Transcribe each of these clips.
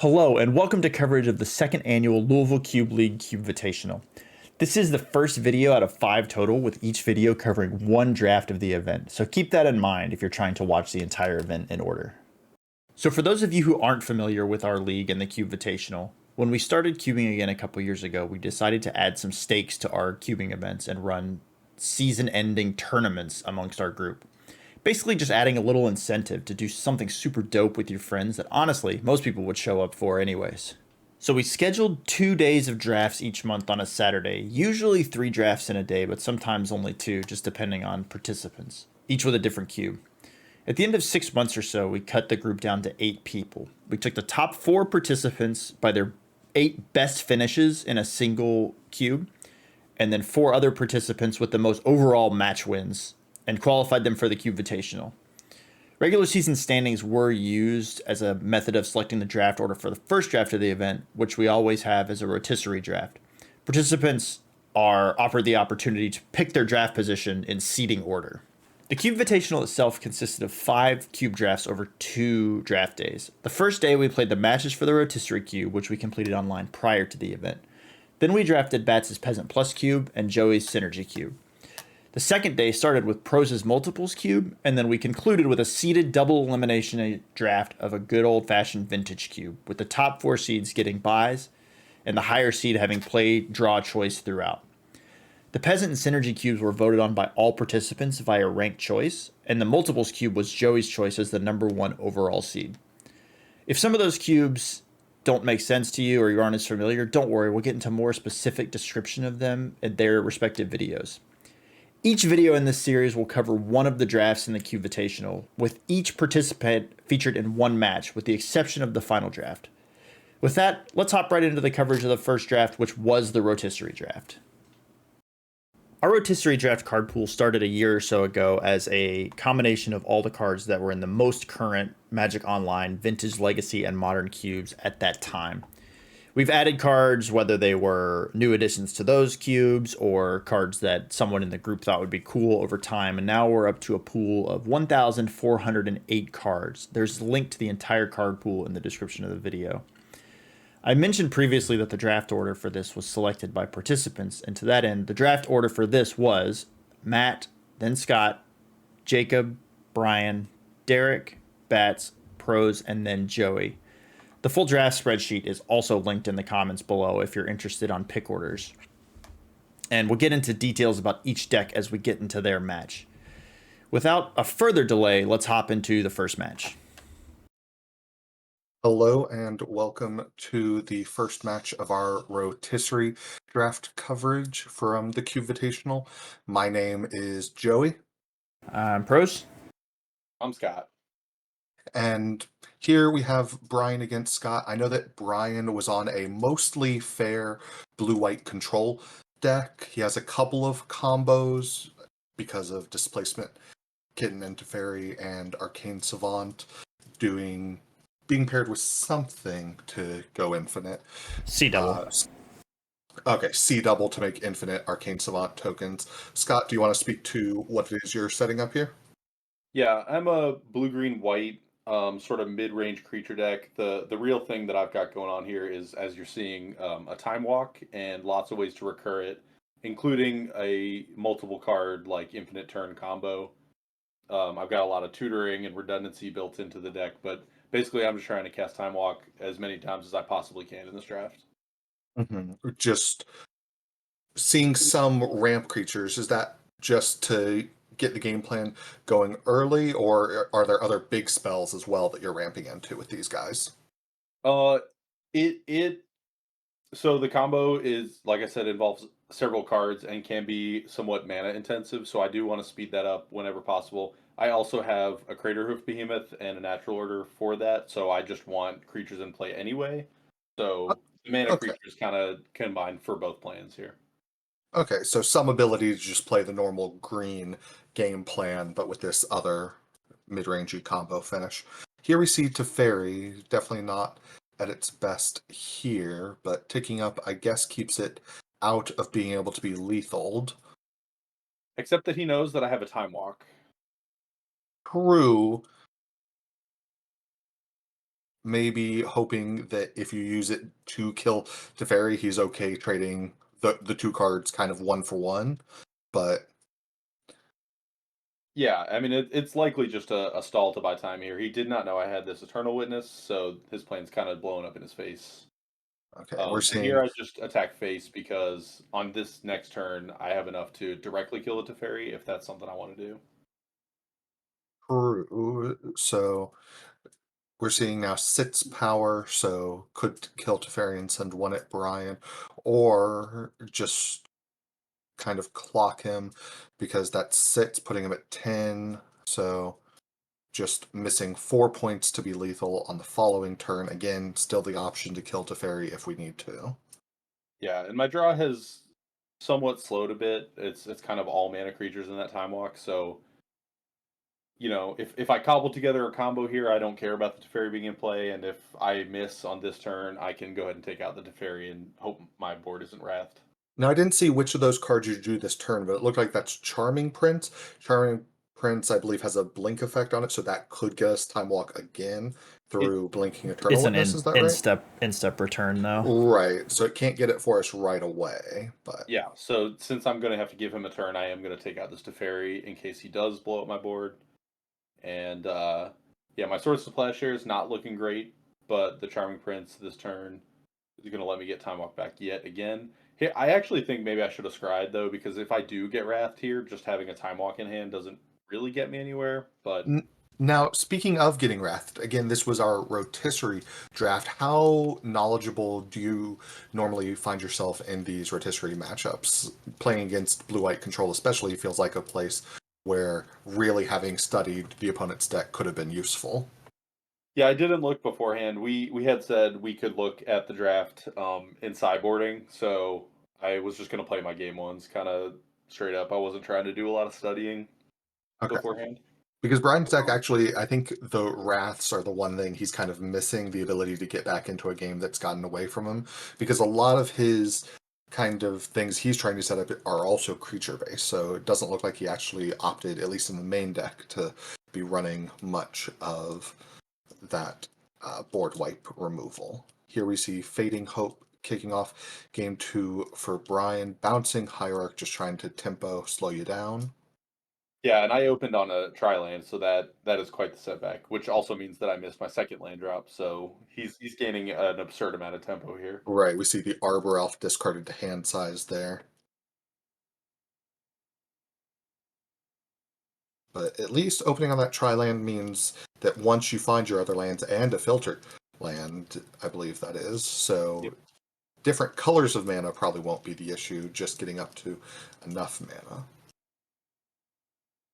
Hello, and welcome to coverage of the second annual Louisville Cube League Cubevitational. This is the first video out of 5 total, with each video covering one draft of the event, so keep that in mind if you're trying to watch the entire event in order. So for those of you who aren't familiar with our league and the Cubevitational, when we started cubing again a couple years ago, we decided to add some stakes to our cubing events and run season-ending tournaments amongst our group. Basically just adding a little incentive to do something super dope with your friends that honestly most people would show up for anyways. So we scheduled 2 days of drafts each month on a Saturday, usually 3 drafts in a day, but sometimes only 2, just depending on participants, each with a different cube. At the end of 6 months or so, we cut the group down to 8 people. We took the top 4 participants by their 8 best finishes in a single cube, and then 4 other participants with the most overall match wins, and qualified them for the Cubevitational. Regular season standings were used as a method of selecting the draft order for the first draft of the event, which we always have as a rotisserie draft. Participants are offered the opportunity to pick their draft position in seeding order. The Cubevitational itself consisted of 5 cube drafts over 2 draft days. The first day we played the matches for the rotisserie cube, which we completed online prior to the event. Then we drafted Bats' Peasant Plus cube and Joey's Synergy cube. The second day started with Prose's Multiples cube, and then we concluded with a seeded double elimination draft of a good old-fashioned vintage cube, with the top 4 seeds getting buys, and the higher seed having play draw choice throughout. The Peasant and Synergy cubes were voted on by all participants via ranked choice, and the Multiples cube was Joey's choice as the number 1 overall seed. If some of those cubes don't make sense to you or you aren't as familiar, don't worry, we'll get into more specific description of them in their respective videos. Each video in this series will cover one of the drafts in the Cubevitational, with each participant featured in one match, with the exception of the final draft. With that, let's hop right into the coverage of the first draft, which was the Rotisserie Draft. Our Rotisserie Draft card pool started a year or so ago as a combination of all the cards that were in the most current Magic Online, Vintage, Legacy, and Modern cubes at that time. We've added cards, whether they were new additions to those cubes or cards that someone in the group thought would be cool over time, and now we're up to a pool of 1,408 cards. There's a link to the entire card pool in the description of the video. I mentioned previously that the draft order for this was selected by participants, and to that end, the draft order for this was Matt, then Scott, Jacob, Bryan, Derek, Bats, Prose, and then Joey. The full draft spreadsheet is also linked in the comments below if you're interested on pick orders. And we'll get into details about each deck as we get into their match. Without a further delay, let's hop into the first match. Hello and welcome to the first match of our Rotisserie Draft coverage from the Cubevitational. My name is Joey. Prose. I'm Scott. And here we have Bryan against Scott. I know that Bryan was on a mostly fair blue-white control deck. He has a couple of combos because of Displacement, Kitten and Teferi, and Arcane Savant being paired with something to go infinite. C double. Okay, C double to make infinite Arcane Savant tokens. Scott, do you want to speak to what it is you're setting up here? Yeah, I'm a blue-green-white sort of mid-range creature deck. The real thing that I've got going on here is, as you're seeing, a Time Walk and lots of ways to recur it, including a multiple card like Infinite Turn combo. I've got a lot of tutoring and redundancy built into the deck, but basically I'm just trying to cast Time Walk as many times as I possibly can in this draft. Just seeing some ramp creatures, is that just to get the game plan going early, or are there other big spells as well that you're ramping into with these guys? So the combo is, like I said, involves several cards and can be somewhat mana intensive, so I do want to speed that up whenever possible. I also have a Craterhoof Behemoth and a Natural Order for that, so I just want creatures in play anyway. So the mana Okay. creatures kind of combined for both plans here. Okay, so some ability to just play the normal green game plan, but with this other mid-rangey combo finish. Here we see Teferi, definitely not at its best here, but ticking up, I guess, keeps it out of being able to be lethaled. Except that he knows that I have a Time Walk. True, maybe hoping that if you use it to kill Teferi, he's okay trading the two cards kind of one for one. But Yeah, I mean it's likely just a stall to buy time here. He did not know I had this Eternal Witness, so his plan's kind of blowing up in his face. okay, we're And seeing here I just attack face because on this next turn I have enough to directly kill the Teferi if that's something I want to do. so we're seeing now Sit's power, so could kill Teferi and send one at Bryan, or just kind of clock him because that Sit's putting him at 10. So just missing 4 points to be lethal on the following turn. Again, still the option to kill Teferi if we need to. Yeah, and my draw has somewhat slowed a bit. It's kind of all mana creatures in that time walk, so if I cobble together a combo here, I don't care about the Teferi being in play, and if I miss on this turn, I can go ahead and take out the Teferi and hope my board isn't wrathed. Now, I didn't see which of those cards you drew this turn, but it looked like that's Charming Prince. Charming Prince, I believe, has a blink effect on it, so that could get us Time Walk again It, through Blinking Eternal It's an Witness. Is that right? in step return though. Right. So it can't get it for us right away, but yeah, so since I'm going to have to give him a turn, I am going to take out this Teferi in case he does blow up my board. And yeah, my Swords to Plowshare is not looking great, but the Charming Prince this turn is going to let me get Time Walk back yet again. Hey, I actually think maybe I should have scryed though, because if I do get Wrathed here, just having a Time Walk in hand doesn't really get me anywhere. But Now, speaking of getting wrathed, again, this was our rotisserie draft. How knowledgeable do you normally find yourself in these rotisserie matchups? Playing against blue-white control especially feels like a place where really having studied the opponent's deck could have been useful. yeah, I didn't look beforehand. We had said we could look at the draft in sideboarding, so I was just going to play my game ones kind of straight up. I wasn't trying to do a lot of studying Okay. beforehand. Because Brian's deck actually, I think the Wraths are the one thing he's kind of missing, the ability to get back into a game that's gotten away from him. Because a lot of his kind of things he's trying to set up are also creature based. So it doesn't look like he actually opted, at least in the main deck, to be running much of that board wipe removal. Here we see Fading Hope kicking off game 2 for Brian, bouncing Hierarch, just trying to tempo slow you down. Yeah, and I opened on a tri-land, so that is quite the setback, which also means that I missed my second land drop, so he's gaining an absurd amount of tempo here. Right, we see the Arbor Elf discarded to hand size there. But at least opening on that tri-land means that once you find your other lands and a filtered land, I believe that is, so Yep. different colors of mana probably won't be the issue, just getting up to enough mana.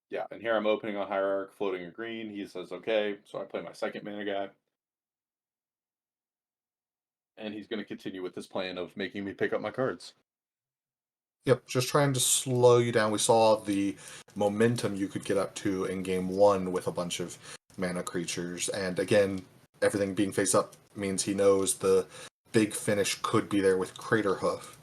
Yeah, and here I'm opening on Hierarch, floating a green. He says okay, so I play my second mana guy. And he's going to continue with this plan of making me pick up my cards. Yep, just trying to slow you down. We saw the momentum you could get up to in game 1 with a bunch of mana creatures, and again, everything being face up means he knows the big finish could be there with Crater Hoof.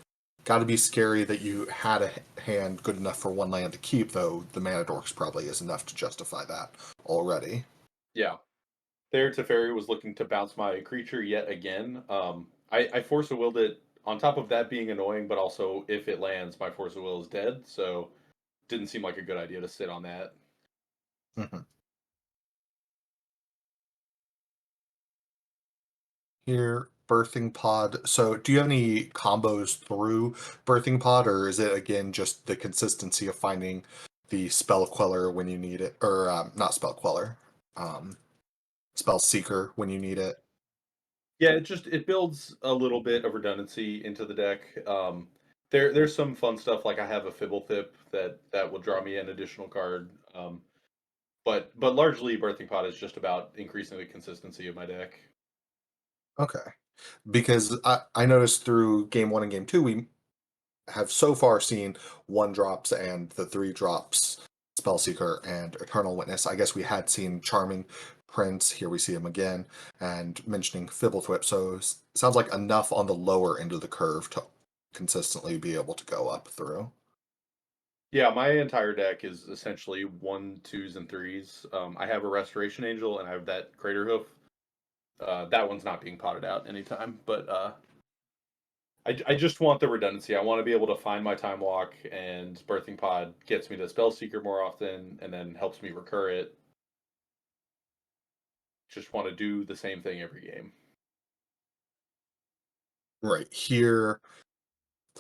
Got to be scary that you had a hand good enough for one land to keep, though the mana dorks probably is enough to justify that already. Yeah. There, Teferi was looking to bounce my creature yet again. I Force of Willed it, on top of that being annoying, but also if it lands, my Force of Will is dead, so didn't seem like a good idea to sit on that. Mhm. Here, Birthing Pod. So, do you have any combos through Birthing Pod, or is it again just the consistency of finding the Spell Queller when you need it, or not Spell Queller, um, Spell Seeker when you need it? Yeah, it builds a little bit of redundancy into the deck. There's some fun stuff like I have a Fibblethip that will draw me an additional card. But largely Birthing Pod is just about increasing the consistency of my deck. Okay, because I noticed through game 1 and game 2 we have so far seen 1 drops and the 3 drops, Spellseeker and Eternal Witness. I guess we had seen Charming Prince. Here we see him again, and mentioning Fibblethwip. So sounds like enough on the lower end of the curve to consistently be able to go up through. Yeah, my entire deck is essentially 1, 2s, and 3s. I have a Restoration Angel and I have that Crater Hoof. That one's not being potted out anytime, but I just want the redundancy. I want to be able to find my time walk, and Birthing Pod gets me to Spell Seeker more often, and then helps me recur it. Just want to do the same thing every game. Right here,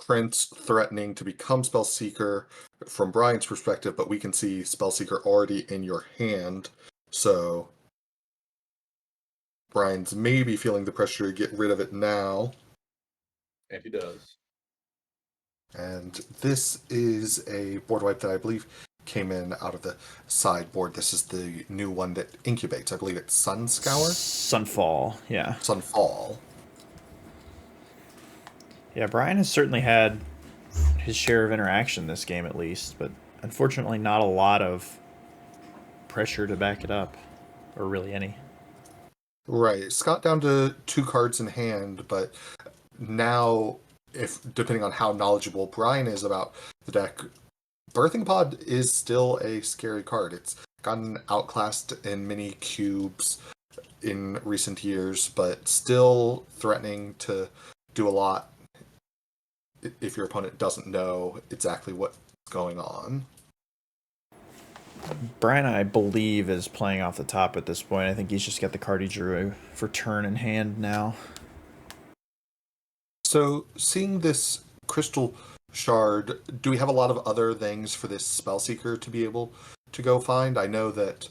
Prince threatening to become Spellseeker from Brian's perspective, but we can see Spellseeker already in your hand, so Brian's maybe feeling the pressure to get rid of it now. And he does. And this is a board wipe that I believe came in out of the sideboard. This is the new one that incubates. I believe it's Sun Scour? Sunfall, yeah. Sunfall. Yeah, Bryan has certainly had his share of interaction this game at least, but unfortunately not a lot of pressure to back it up, or really any. Right. Scott down to 2 cards in hand, but now, if depending on how knowledgeable Bryan is about the deck, Birthing Pod is still a scary card. It's gotten outclassed in many cubes in recent years, but still threatening to do a lot if your opponent doesn't know exactly what's going on. Bryan, I believe, is playing off the top at this point. I think he's just got the card he drew for turn in hand now. So, seeing this crystal shard, do we have a lot of other things for this Spellseeker to be able to go find? I know that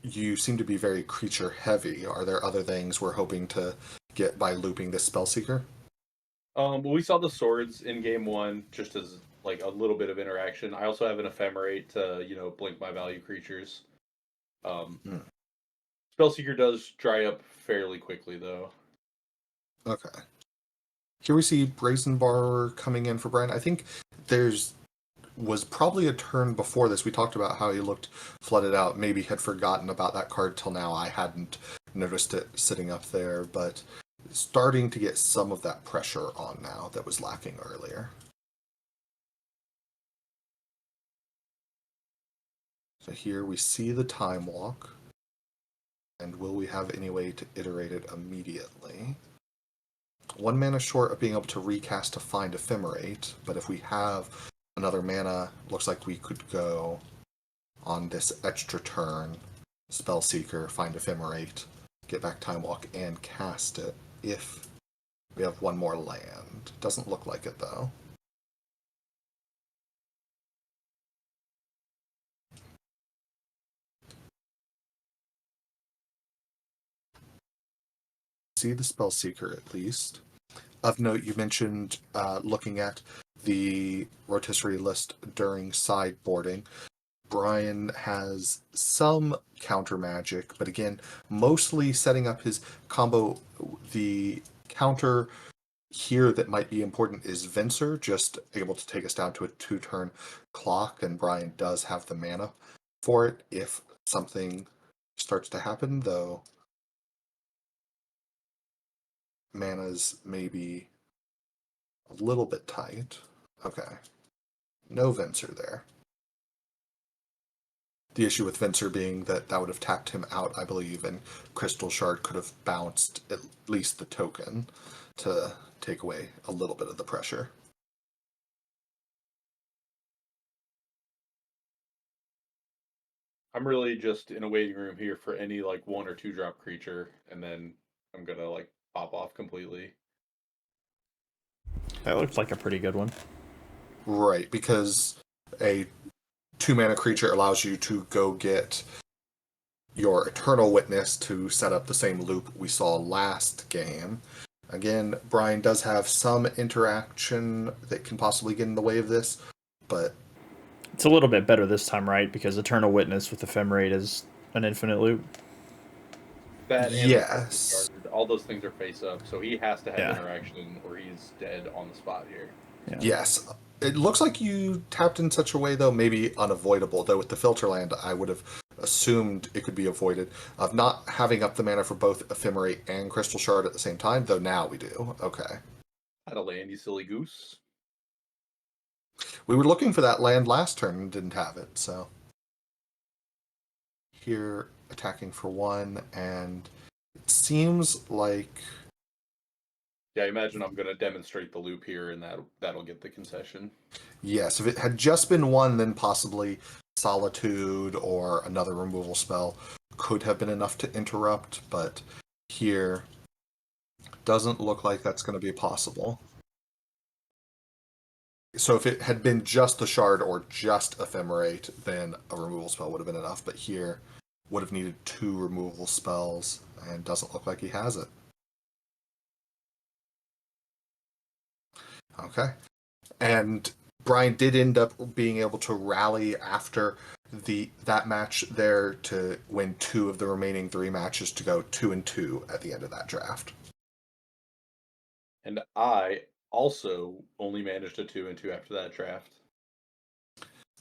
you seem to be very creature heavy. Are there other things we're hoping to get by looping this Spellseeker? Well, we saw the swords in game 1 just as like a little bit of interaction. I also have an ephemerate to, blink my value creatures. Spellseeker does dry up fairly quickly, though. Okay. Here we see Brazen Bar coming in for Bryan. I think was probably a turn before this. We talked about how he looked flooded out. Maybe had forgotten about that card till now. I hadn't noticed it sitting up there, but starting to get some of that pressure on now that was lacking earlier. So here we see the Time Walk. And will we have any way to iterate it immediately? 1 mana short of being able to recast to find Ephemerate, but if we have another mana, looks like we could go on this extra turn, Spellseeker, find Ephemerate, get back Time Walk, and cast it if we have 1 more land. Doesn't look like it, though. See the Spellseeker, at least. Of note, you mentioned looking at the rotisserie list during sideboarding. Bryan has some counter magic, but again, mostly setting up his combo. The counter here that might be important is Venser, just able to take us down to a 2-turn clock, and Bryan does have the mana for it if something starts to happen, though mana's maybe a little bit tight. Okay. No Venser there. The issue with Venser being that would have tapped him out, I believe, and Crystal Shard could have bounced at least the token to take away a little bit of the pressure. I'm really just in a waiting room here for any 1 or 2 drop creature, and then I'm gonna pop off completely. That looks like a pretty good one. Right, because a 2-mana creature allows you to go get your Eternal Witness to set up the same loop we saw last game. Again, Bryan does have some interaction that can possibly get in the way of this, but it's a little bit better this time, right? Because Eternal Witness with Ephemerate is an infinite loop. That and yes, all those things are face up, so he has to have interaction or he's dead on the spot here. Yeah. Yes. It looks like you tapped in such a way, though, maybe unavoidable. Though with the filter land, I would have assumed it could be avoided. Of not having up the mana for both Ephemerate and Crystal Shard at the same time, though now we do. Okay. Had a land, you silly goose. We were looking for that land last turn and didn't have it, so. Here, attacking for 1, and it seems like... Yeah, I imagine I'm going to demonstrate the loop here, and that'll get the concession. Yes, if it had just been one, then possibly Solitude or another removal spell could have been enough to interrupt, but here doesn't look like that's going to be possible. So if it had been just the Shard or just Ephemerate, then a removal spell would have been enough, but here would have needed 2 removal spells, and doesn't look like he has it. Okay. And Bryan did end up being able to rally after that match there to win 2 of the remaining 3 matches to go 2-2 at the end of that draft. And I also only managed a 2-2 after that draft.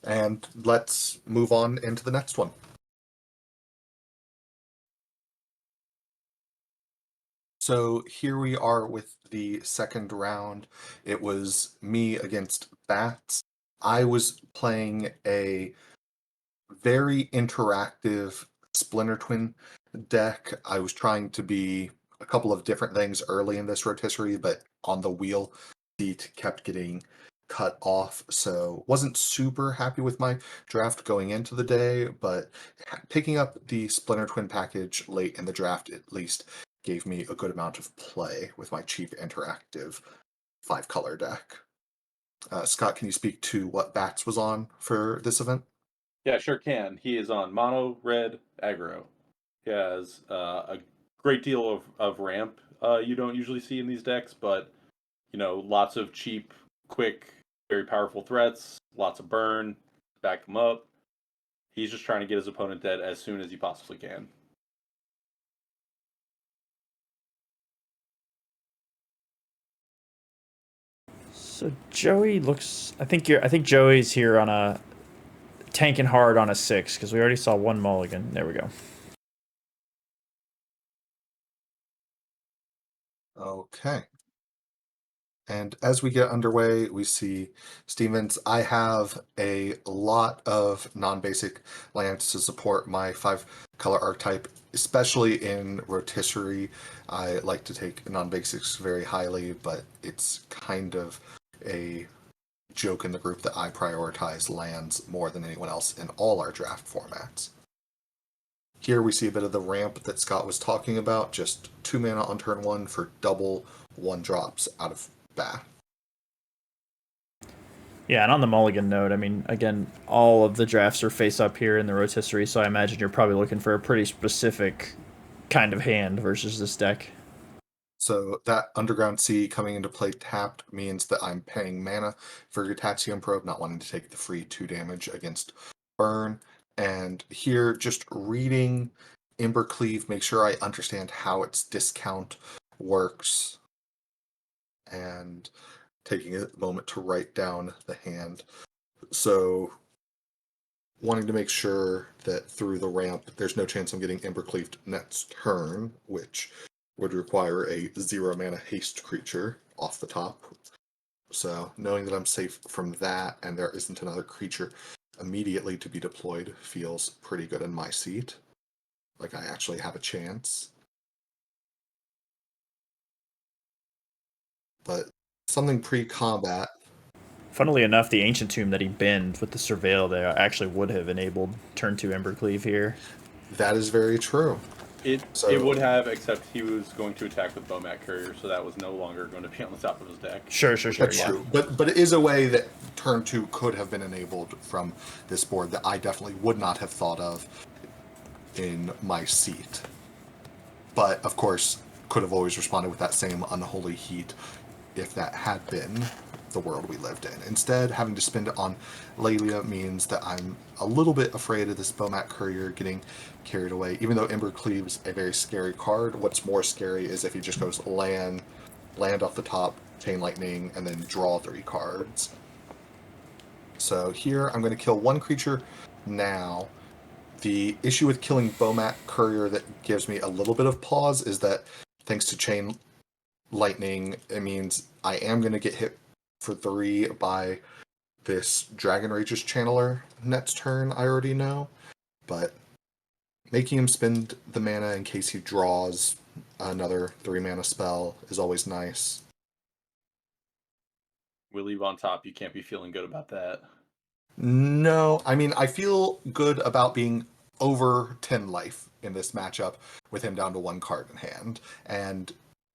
And let's move on into the next one. So here we are with the second round. It was me against Bats. I was playing a very interactive Splinter Twin deck. I was trying to be a couple of different things early in this rotisserie, but on the wheel, seat kept getting cut off, so wasn't super happy with my draft going into the day, but picking up the Splinter Twin package late in the draft at least gave me a good amount of play with my cheap interactive 5-color deck. Scott, can you speak to what Bats was on for this event? Yeah, sure can. He is on mono, red, aggro. He has a great deal of ramp you don't usually see in these decks, but, lots of cheap, quick, very powerful threats, lots of burn, back him up. He's just trying to get his opponent dead as soon as he possibly can. So Joey looks. I think Joey's here on a tanking hard on a 6 because we already saw one mulligan. There we go. Okay. And as we get underway, we see Stevens. I have a lot of non-basic lands to support my 5-color archetype, especially in rotisserie. I like to take non-basics very highly, but it's kind of a joke in the group that I prioritize lands more than anyone else in all our draft formats. Here we see a bit of the ramp that Scott was talking about, just 2 mana on turn 1 for double 1-drops out of bat. Yeah, and on the mulligan note, I mean, again, all of the drafts are face up here in the rotisserie, so I imagine you're probably looking for a pretty specific kind of hand versus this deck. So that Underground Sea coming into play tapped means that I'm paying mana for Gutaxian Probe, not wanting to take the free 2 damage against burn. And here, just reading Embercleave, make sure I understand how its discount works, and taking a moment to write down the hand. So wanting to make sure that through the ramp, there's no chance I'm getting Embercleaved next turn, which would require a 0 mana haste creature off the top. So knowing that I'm safe from that and there isn't another creature immediately to be deployed feels pretty good in my seat. Like I actually have a chance. But something pre-combat. Funnily enough, the Ancient Tomb that he binned with the Surveil there actually would have enabled turn 2 Embercleave here. That is very true. It would have, except he was going to attack with Bomat Courier, so that was no longer going to be on the top of his deck. Sure. That's yeah. true. But it is a way that turn 2 could have been enabled from this board that I definitely would not have thought of in my seat. But, of course, could have always responded with that same unholy heat if that had been the world we lived in. Instead, having to spend it on Lelia means that I'm a little bit afraid of this Bomat Courier getting carried away. Even though Embercleave's a very scary card, what's more scary is if he just goes land off the top, Chain Lightning, and then draw 3 cards. So here I'm going to kill 1 creature now. The issue with killing Bomat Courier that gives me a little bit of pause is that thanks to Chain Lightning, it means I am going to get hit for 3 by this Dragon Rage's Channeler next turn, I already know. But making him spend the mana in case he draws Another 3-mana spell is always nice. We leave on top. You can't be feeling good about that. No, I mean, I feel good about being over 10 life in this matchup with him down to 1 card in hand. And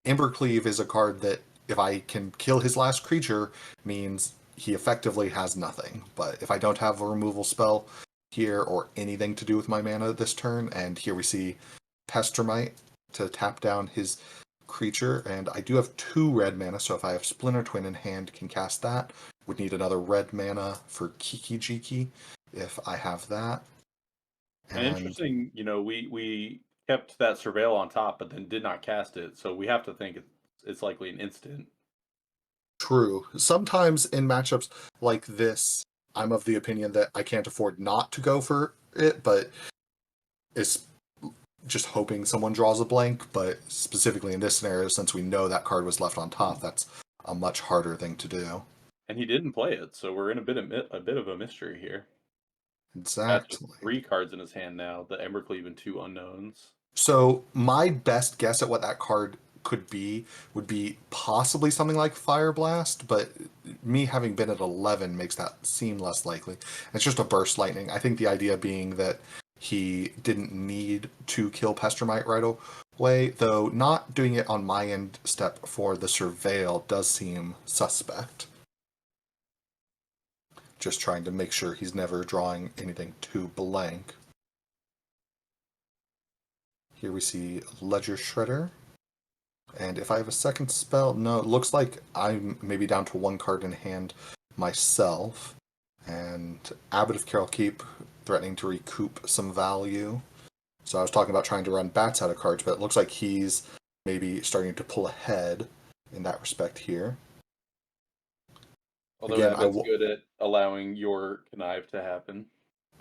Embercleave is a card that, if I can kill his last creature, means he effectively has nothing. But if I don't have a removal spell here or anything to do with my mana this turn, and here we see Pestermite to tap down his creature, and I do have 2 red mana, so if I have Splinter Twin in hand, can cast that. Would need another red mana for Kiki Jiki if I have that. And interesting, we kept that Surveil on top, but then did not cast it. So we have to think it's likely an instant. True. Sometimes in matchups like this, I'm of the opinion that I can't afford not to go for it, but it's just hoping someone draws a blank. But specifically in this scenario, since we know that card was left on top, that's a much harder thing to do. And he didn't play it, so we're in a bit of a mystery here. That's with Exactly. 3 cards in his hand now, the Embercleave and 2 unknowns. So my best guess at what that card could be would be possibly something like Fire Blast, but me having been at 11 makes that seem less likely. It's just a Burst Lightning. I think the idea being that he didn't need to kill Pestermite right away, though not doing it on my end step for the Surveil does seem suspect. Just trying to make sure he's never drawing anything too blank. Here we see Ledger Shredder. And if I have a second spell, no, it looks like I'm maybe down to 1 card in hand myself. And Abbot of Carol Keep threatening to recoup some value. So I was talking about trying to run bats out of cards, but it looks like he's maybe starting to pull ahead in that respect here. Although Again, Abbott's good at allowing your connive to happen.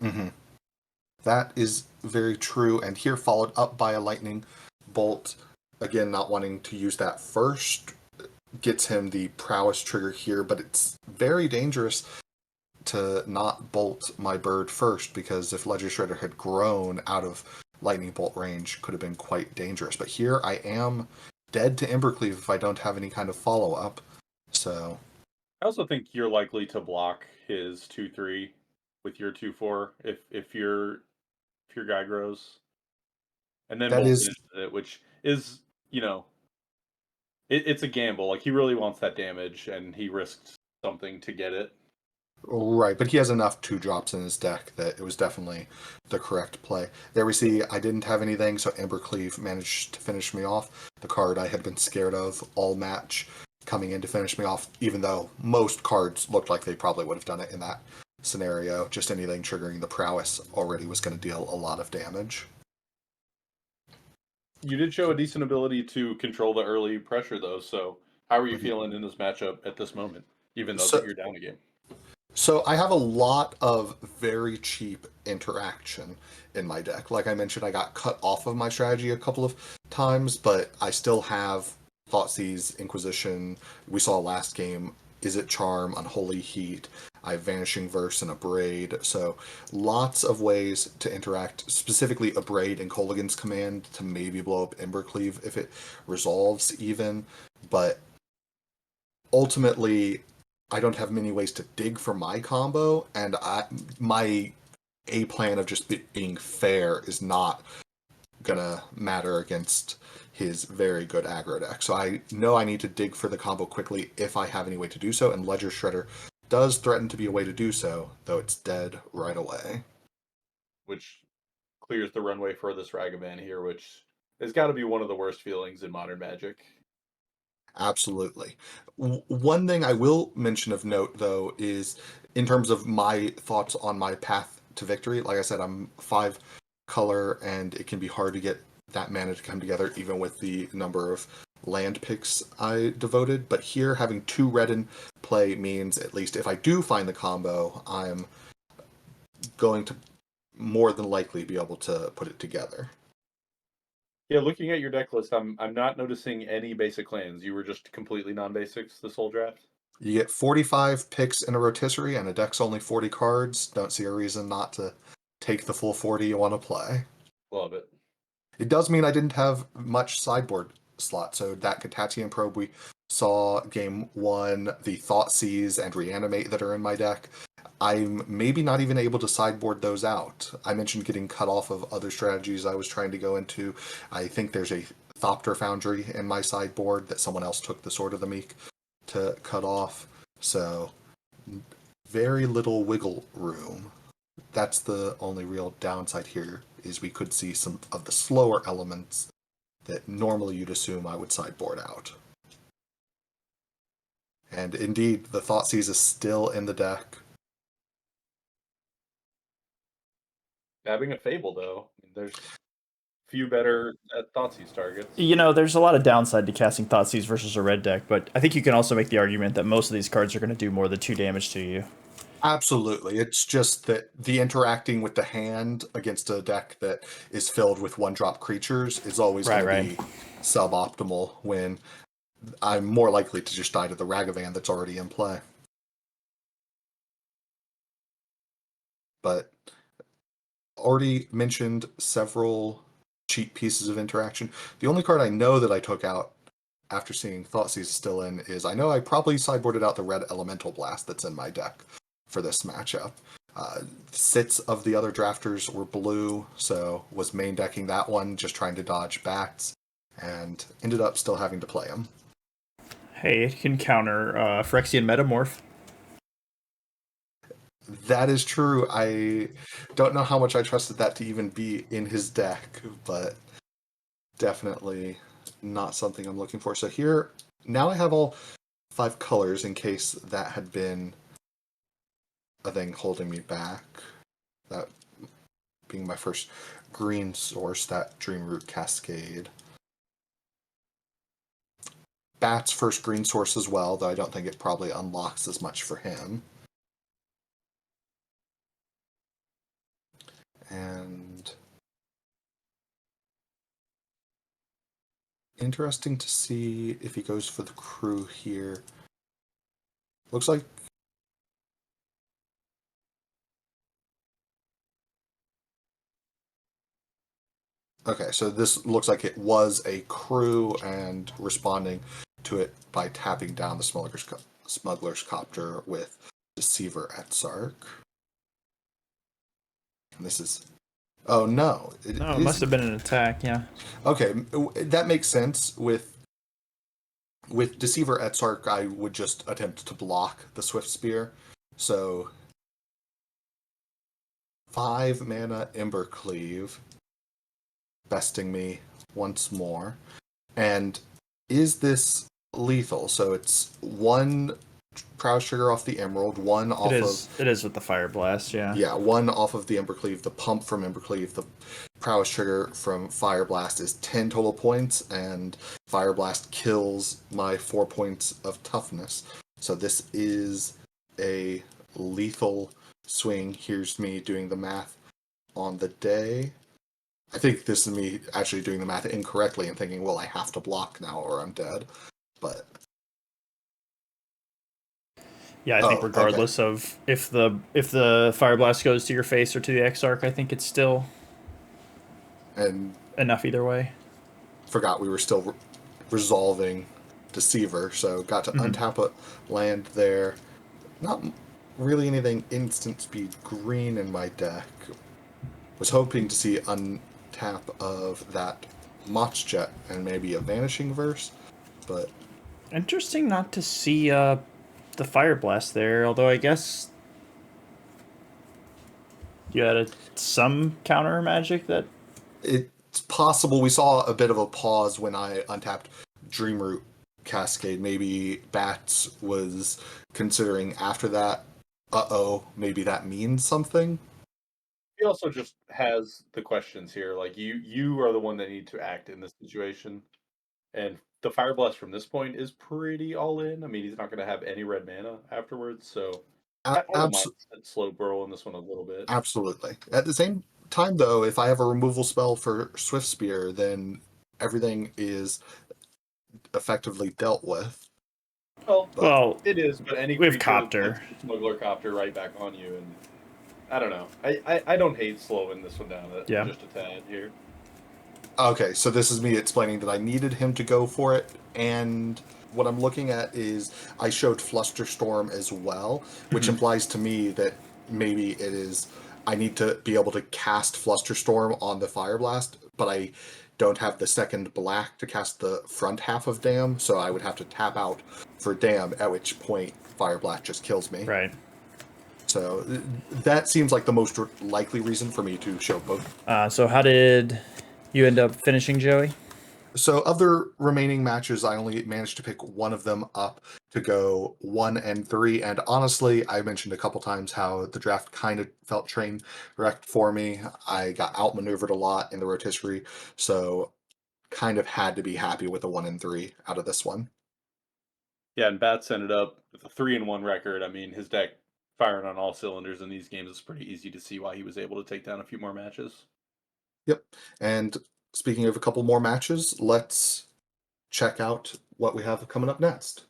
Mm-hmm. That is very true. And here followed up by a lightning bolt. Again, not wanting to use that first gets him the prowess trigger here, but it's very dangerous to not bolt my bird first, because if Ledger Shredder had grown out of lightning bolt range, could have been quite dangerous. But here I am dead to Embercleave if I don't have any kind of follow-up. So I also think you're likely to block his 2/3 with your 2/4 if your guy grows, and then that bolt is into it, which is it's a gamble. Like he really wants that damage, and he risked something to get it. right, but he has enough 2-drops in his deck that it was definitely the correct play. There we see I didn't have anything, so Embercleave managed to finish me off. The card I had been scared of all match coming in to finish me off, even though most cards looked like they probably would have done it in that scenario. Just anything triggering the prowess already was going to deal a lot of damage. You did show a decent ability to control the early pressure, though. So how are you feeling in this matchup at this moment, even though So, you're down a game? So I have a lot of very cheap interaction in my deck. Like I mentioned, I got cut off of my strategy a couple of times, but I still have Thoughtseize, Inquisition. We saw last game, Is It Charm, Unholy Heat. I have Vanishing Verse and Abrade. So lots of ways to interact, specifically Abrade and Colligan's Command to maybe blow up Embercleave if it resolves even. But ultimately, I don't have many ways to dig for my combo, and my A plan of just being fair is not gonna matter against his very good aggro deck. So I know I need to dig for the combo quickly if I have any way to do so, and Ledger Shredder does threaten to be a way to do so, though it's dead right away. Which clears the runway for this Ragavan here, which has got to be one of the worst feelings in Modern Magic. Absolutely. One thing I will mention of note, though, is in terms of my thoughts on my path to victory. Like I said, I'm 5 color, and it can be hard to get that mana to come together, even with the number of land picks I devoted. But here, having 2 red in play means, at least if I do find the combo, I'm going to more than likely be able to put it together. Yeah, looking at your deck list, I'm not noticing any basic lands. You were just completely non-basics this whole draft. You get 45 picks in a rotisserie, and a deck's only 40 cards. Don't see a reason not to take the full 40 you want to play. Love it. It does mean I didn't have much sideboard slot. So that Catatian Probe we saw game 1, the Thoughtseize and Reanimate that are in my deck, I'm maybe not even able to sideboard those out. I mentioned getting cut off of other strategies I was trying to go into. I think there's a Thopter Foundry in my sideboard that someone else took the Sword of the Meek to cut off. So very little wiggle room. That's the only real downside here, is we could see some of the slower elements that normally you'd assume I would sideboard out. And indeed, the Thoughtseize is still in the deck. Having a Fable, though, there's few better Thoughtseize targets. You know, there's a lot of downside to casting Thoughtseize versus a red deck, but I think you can also make the argument that most of these cards are going to do more than 2 damage to you. Absolutely. It's just that the interacting with the hand against a deck that is filled with 1-drop creatures is always going to be suboptimal when I'm more likely to just die to the Ragavan that's already in play. But already mentioned several cheap pieces of interaction. The only card I know that I took out after seeing Thoughtseize still in is, I know I probably sideboarded out the red Elemental Blast that's in my deck for this matchup. Sits of the other drafters were blue, so was main decking that one, just trying to dodge bats, and ended up still having to play him. Hey, it can counter Phyrexian Metamorph. That is true. I don't know how much I trusted that to even be in his deck, but definitely not something I'm looking for. So here, now I have all 5 colors in case that had been a thing holding me back. That being my first green source, that Dreamroot Cascade. Bat's first green source as well, though I don't think it probably unlocks as much for him. And interesting to see if he goes for the crew here. Looks like okay, so this looks like it was a crew and responding to it by tapping down the Smuggler's Copter with Deceiver Etzark. And this is... oh, no. It must have been an attack, yeah. Okay, that makes sense. With Deceiver Etzark, I would just attempt to block the Swift Spear. So 5 mana Embercleave, besting me once more. And is this lethal? So it's 1 Prowess Trigger off the Emerald, 1 off of... it is with the Fire Blast, yeah. Yeah, 1 off of the Embercleave, the pump from Embercleave, the Prowess Trigger from Fire Blast is 10 total points, and Fire Blast kills my 4 points of toughness. So this is a lethal swing. Here's me doing the math on the day. I think this is me actually doing the math incorrectly and thinking, well, I have to block now or I'm dead. But yeah, I think regardless of if the Fire Blast goes to your face or to the Exarch, I think it's still enough either way. Forgot we were still resolving Deceiver, so got to untap a land there. Not really anything instant speed green in my deck. Was hoping to see untap of that Mach Jet and maybe a Vanishing Verse, but interesting not to see the Fire Blast there, although I guess you had some counter magic that... it's possible. We saw a bit of a pause when I untapped Dreamroot Cascade. Maybe Bats was considering after that, maybe that means something. He also just has the questions here. Like, you are the one that need to act in this situation. And the Fire Blast from this point is pretty all in. I mean, he's not going to have any red mana afterwards, so I don't mind slow burrow in this one a little bit. Absolutely. At the same time, though, if I have a removal spell for Swift Spear, then everything is effectively dealt with. Well, it is, but any we have Copter. Smuggler Copter right back on you, and I don't know. I don't hate slowing this one down just a tad here. Okay, so this is me explaining that I needed him to go for it, and what I'm looking at is I showed Flusterstorm as well, which Mhm. implies to me that maybe it is I need to be able to cast Flusterstorm on the Fire Blast, but I don't have the second black to cast the front half of Dam, so I would have to tap out for Dam, at which point Fire Blast just kills me. Right. So that seems like the most likely reason for me to show both. So how did you end up finishing, Joey? So of the remaining matches, I only managed to pick one of them up to go 1 and 3. And honestly, I mentioned a couple times how the draft kind of felt train wrecked for me. I got outmaneuvered a lot in the rotisserie, so kind of had to be happy with a 1 and 3 out of this one. Yeah, and Bats ended up with a 3-1 record. I mean, his deck firing on all cylinders in these games. It's pretty easy to see why he was able to take down a few more matches. Yep. And speaking of a couple more matches, let's check out what we have coming up next.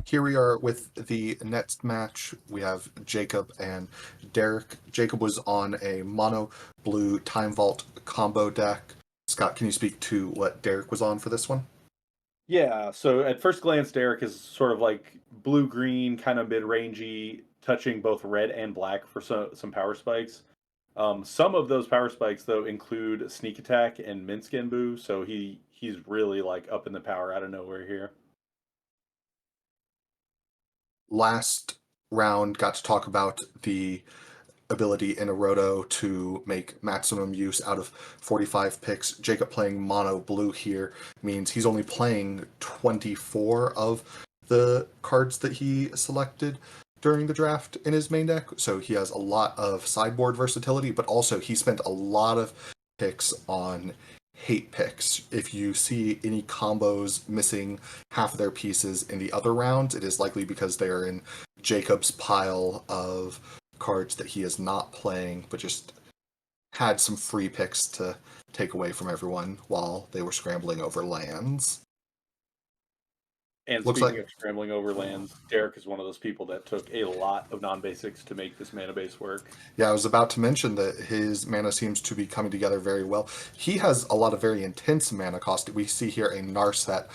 Here we are with the next match. We have Jacob and Derek. Jacob was on a mono blue Time Vault combo deck. Scott, can you speak to what Derek was on for this one? Yeah, so at first glance, Derek is sort of like blue green, kind of mid rangey, touching both red and black for some power spikes. Some of those power spikes though include sneak attack and Minskin Boo, so he's really like up in the power out of nowhere here. Last round got to talk about the ability in a roto to make maximum use out of 45 picks. Jacob playing mono blue here means he's only playing 24 of the cards that he selected during the draft in his main deck. So he has a lot of sideboard versatility, but also he spent a lot of picks on hate picks. If you see any combos missing half of their pieces in the other rounds, it is likely because they are in Jacob's pile of cards that he is not playing, but just had some free picks to take away from everyone while they were scrambling over lands. And Looks speaking like, of scrambling over lands, Derek is one of those people that took a lot of non basics to make this mana base work. yeah, I was about to mention that his mana seems to be coming together very well. He has a lot of very intense mana cost. We see here a Narset,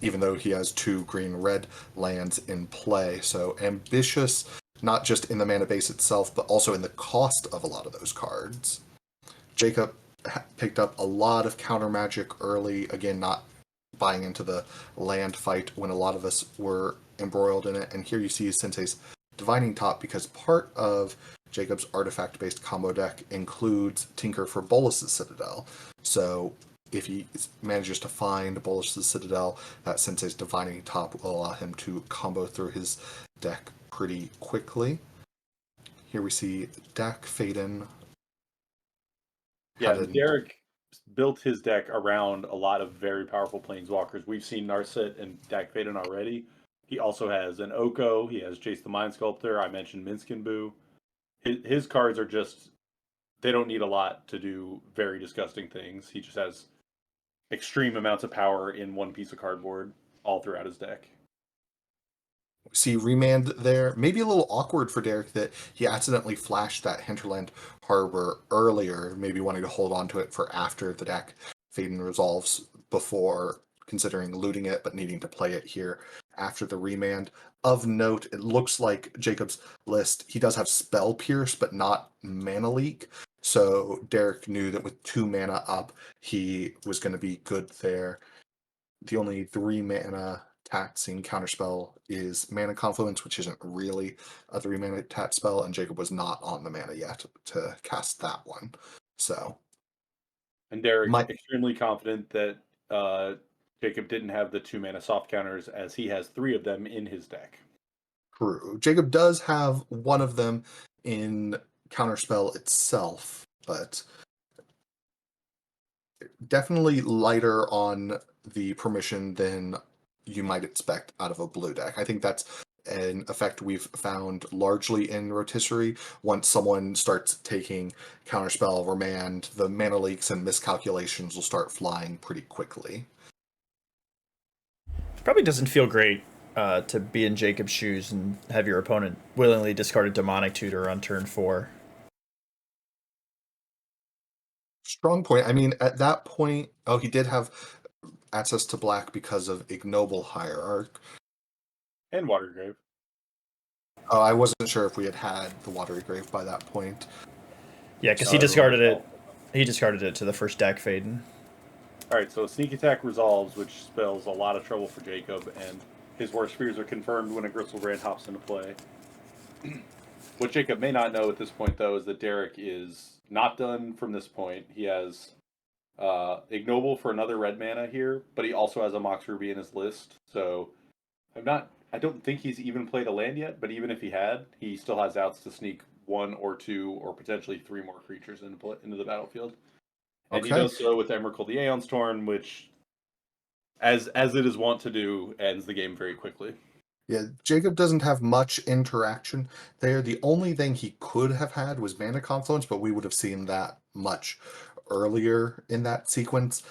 even though he has 2 green-red lands in play. So ambitious, not just in the mana base itself, but also in the cost of a lot of those cards. Jacob picked up a lot of counter magic early, again, not buying into the land fight when a lot of us were embroiled in it. And here you see Sensei's Divining Top, because part of Jacob's artifact based combo deck includes Tinker for Bolus's Citadel. So if he manages to find Bolus's Citadel, that Sensei's Divining Top will allow him to combo through his deck pretty quickly. Here we see Dak Faden. Yeah, and Derek built his deck around a lot of very powerful planeswalkers. We've seen Narset and Dak Faden already. He also has an Oko. He has Jace the Mind Sculptor. I mentioned Minskin Boo. His cards are just, they don't need a lot to do very disgusting things. He just has extreme amounts of power in one piece of cardboard all throughout his deck. See Remand there. Maybe a little awkward for Derek that he accidentally flashed that Hinterland Harbor earlier, maybe wanting to hold on to it for after the deck Faden resolves before considering looting it, but needing to play it here after the Remand. Of note, it looks like Jacob's list, he does have Spell Pierce, but not Mana Leak. So Derek knew that with 2 mana up, he was going to be good there. The only 3 mana taxing counterspell is Mana Confluence, which isn't really a 3 mana tax spell, and Jacob was not on the mana yet to cast that one. So, And Derek, my extremely confident that Jacob didn't have the 2 mana soft counters, as he has 3 of them in his deck. crew. Jacob does have one of them in counterspell itself, but definitely lighter on the permission than you might expect out of a blue deck. I think that's an effect we've found largely in Rotisserie. Once someone starts taking Counterspell, Remand, the mana leaks and miscalculations will start flying pretty quickly. Probably doesn't feel great to be in Jacob's shoes and have your opponent willingly discard a Demonic Tutor on turn 4. Strong point. I mean, at that point, oh, he did have access to black because of ignoble hierarch. And Watergrave. Oh, I wasn't sure if we had the watery grave by that point. Yeah, because he discarded it. He discarded it to the first deck fade. All right, so sneak attack resolves, which spells a lot of trouble for Jacob, and his worst fears are confirmed when a Gristlebrand hops into play. What Jacob may not know at this point, though, is that Derek is not done from this point. He has ignoble for another red mana here, but he also has a Mox Ruby in his list. So I don't think he's even played a land yet, but even if he had, he still has outs to sneak 1 or 2 or potentially 3 more creatures into the battlefield. And he does so with Emrakul the Aeon Storm, which, as it is wont to do, ends the game very quickly. Yeah, Jacob doesn't have much interaction there. The only thing he could have had was Mana Confluence, but we would have seen that much earlier in that sequence.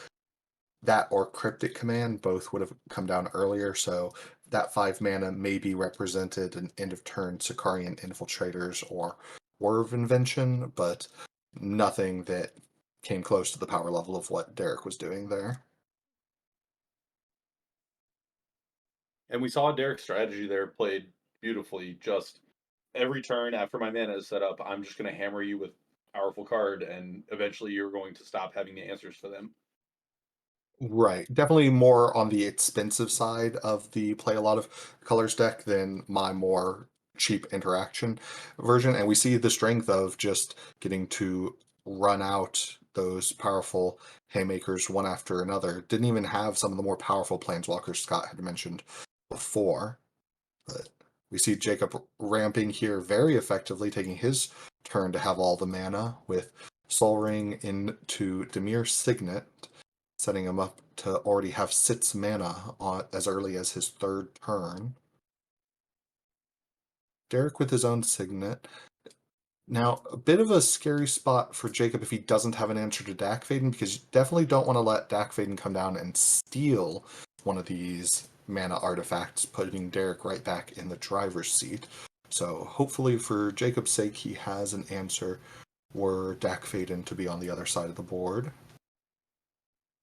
That or Cryptic Command both would have come down earlier, so that 5 mana may be represented in end of turn Sicarian Infiltrators or War of Invention, but nothing that came close to the power level of what Derek was doing there. And we saw Derek's strategy there played beautifully. Just every turn after my mana is set up, I'm just going to hammer you with powerful card, and eventually you're going to stop having the answers for them. Right. Definitely more on the expensive side of the play a lot of colors deck than my more cheap interaction version. And we see the strength of just getting to run out those powerful haymakers one after another. Didn't even have some of the more powerful planeswalkers Scott had mentioned before. But we see Jacob ramping here very effectively, taking his turn to have all the mana with Soul Ring into Dimir Signet, setting him up to already have 6 mana as early as his 3rd turn. Derek with his own Signet. Now, a bit of a scary spot for Jacob if he doesn't have an answer to Dak Faden, because you definitely don't want to let Dak Faden come down and steal one of these mana artifacts, putting Derek right back in the driver's seat. So hopefully for Jacob's sake, he has an answer were Dak Faden to be on the other side of the board.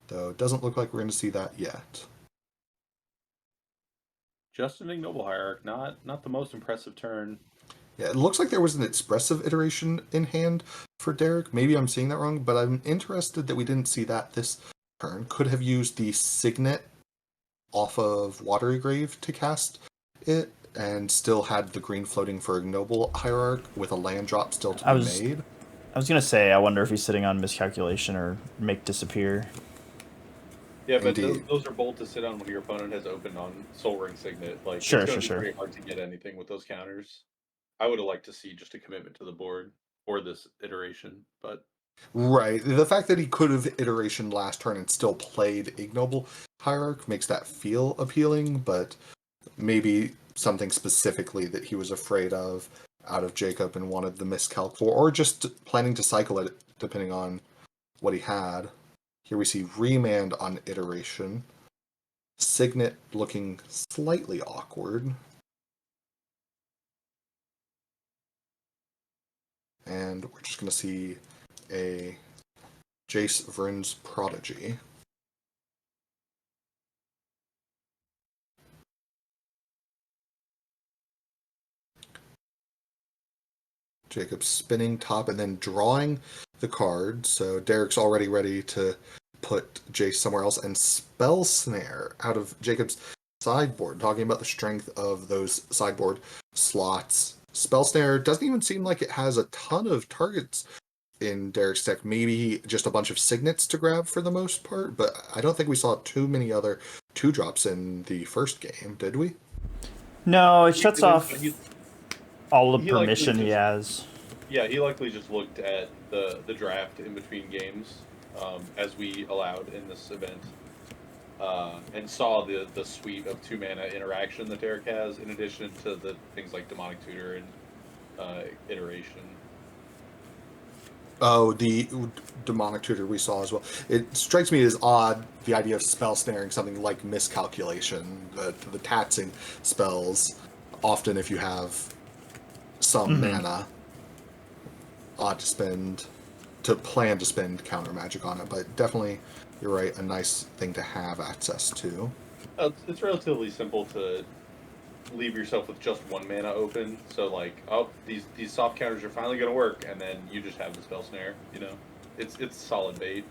Though it doesn't look like we're going to see that yet. Just an ignoble hierarch, not the most impressive turn. Yeah, it looks like there was an expressive iteration in hand for Derek. Maybe I'm seeing that wrong, but I'm interested that we didn't see that this turn. Could have used the Signet off of Watery Grave to cast it, and still had the green floating for ignoble hierarch with a land drop still to be made. I was going to say, I wonder if he's sitting on Miscalculation or Make Disappear. Yeah, but those are bold to sit on when your opponent has opened on Soul Ring Signet. Like, it's going to be very hard to get anything with those counters. I would have liked to see just a commitment to the board for this iteration, but... Right. The fact that he could have iteration last turn and still played Ignoble Hierarch makes that feel appealing, but maybe something specifically that he was afraid of out of Jacob and wanted the miscalc for, or just planning to cycle it depending on what he had. Here we see Remand on iteration. Signet looking slightly awkward. And we're just going to see a Jace Vryn's Prodigy. Jacob spinning top and then drawing the card. So Derek's already ready to put Jace somewhere else, and Spell Snare out of Jacob's sideboard, talking about the strength of those sideboard slots. Spell Snare doesn't even seem like it has a ton of targets in Derek's deck. Maybe just a bunch of signets to grab for the most part, but I don't think we saw too many other 2-drops in the first game, did we? No, it shuts off all the permission he has. Yeah, he likely just looked at the draft in between games, as we allowed in this event, and saw the suite of 2-mana interaction that Derek has, in addition to the things like Demonic Tutor and Iteration. Oh, the Demonic Tutor we saw as well. It strikes me as odd, the idea of spell snaring something like Miscalculation, the taxing spells. Often if you have some mana, odd to spend to plan to spend counter magic on it, but definitely, you're right, a nice thing to have access to. It's relatively simple to leave yourself with just one mana open. So like, oh, these soft counters are finally going to work, and then you just have the spell snare. You know, it's solid bait.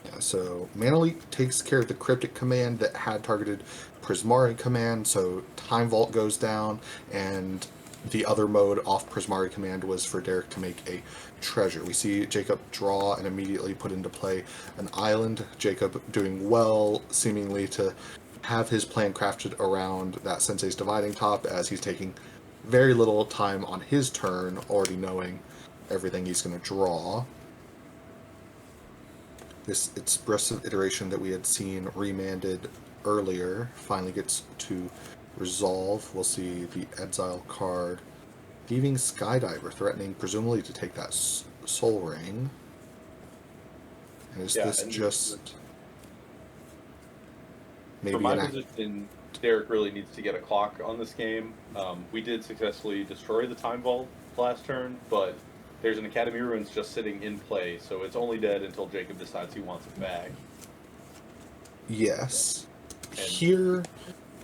Yeah, so Mana Leak takes care of the cryptic command that had targeted Prismari command, so Time Vault goes down, and the other mode off Prismari command was for Derek to make a treasure. We see Jacob draw and immediately put into play an island. Jacob doing well, seemingly to have his plan crafted around that Sensei's Dividing Top, as he's taking very little time on his turn, already knowing everything he's going to draw. This expressive iteration that we had seen remanded earlier finally gets to resolve. We'll see the Exile card. Thieving Skydiver, threatening presumably to take that Soul Ring. And is this just maybe for my position, Derek really needs to get a clock on this game. We did successfully destroy the Time Vault last turn, but there's an Academy Ruins just sitting in play, so it's only dead until Jacob decides he wants it back. Yes. And here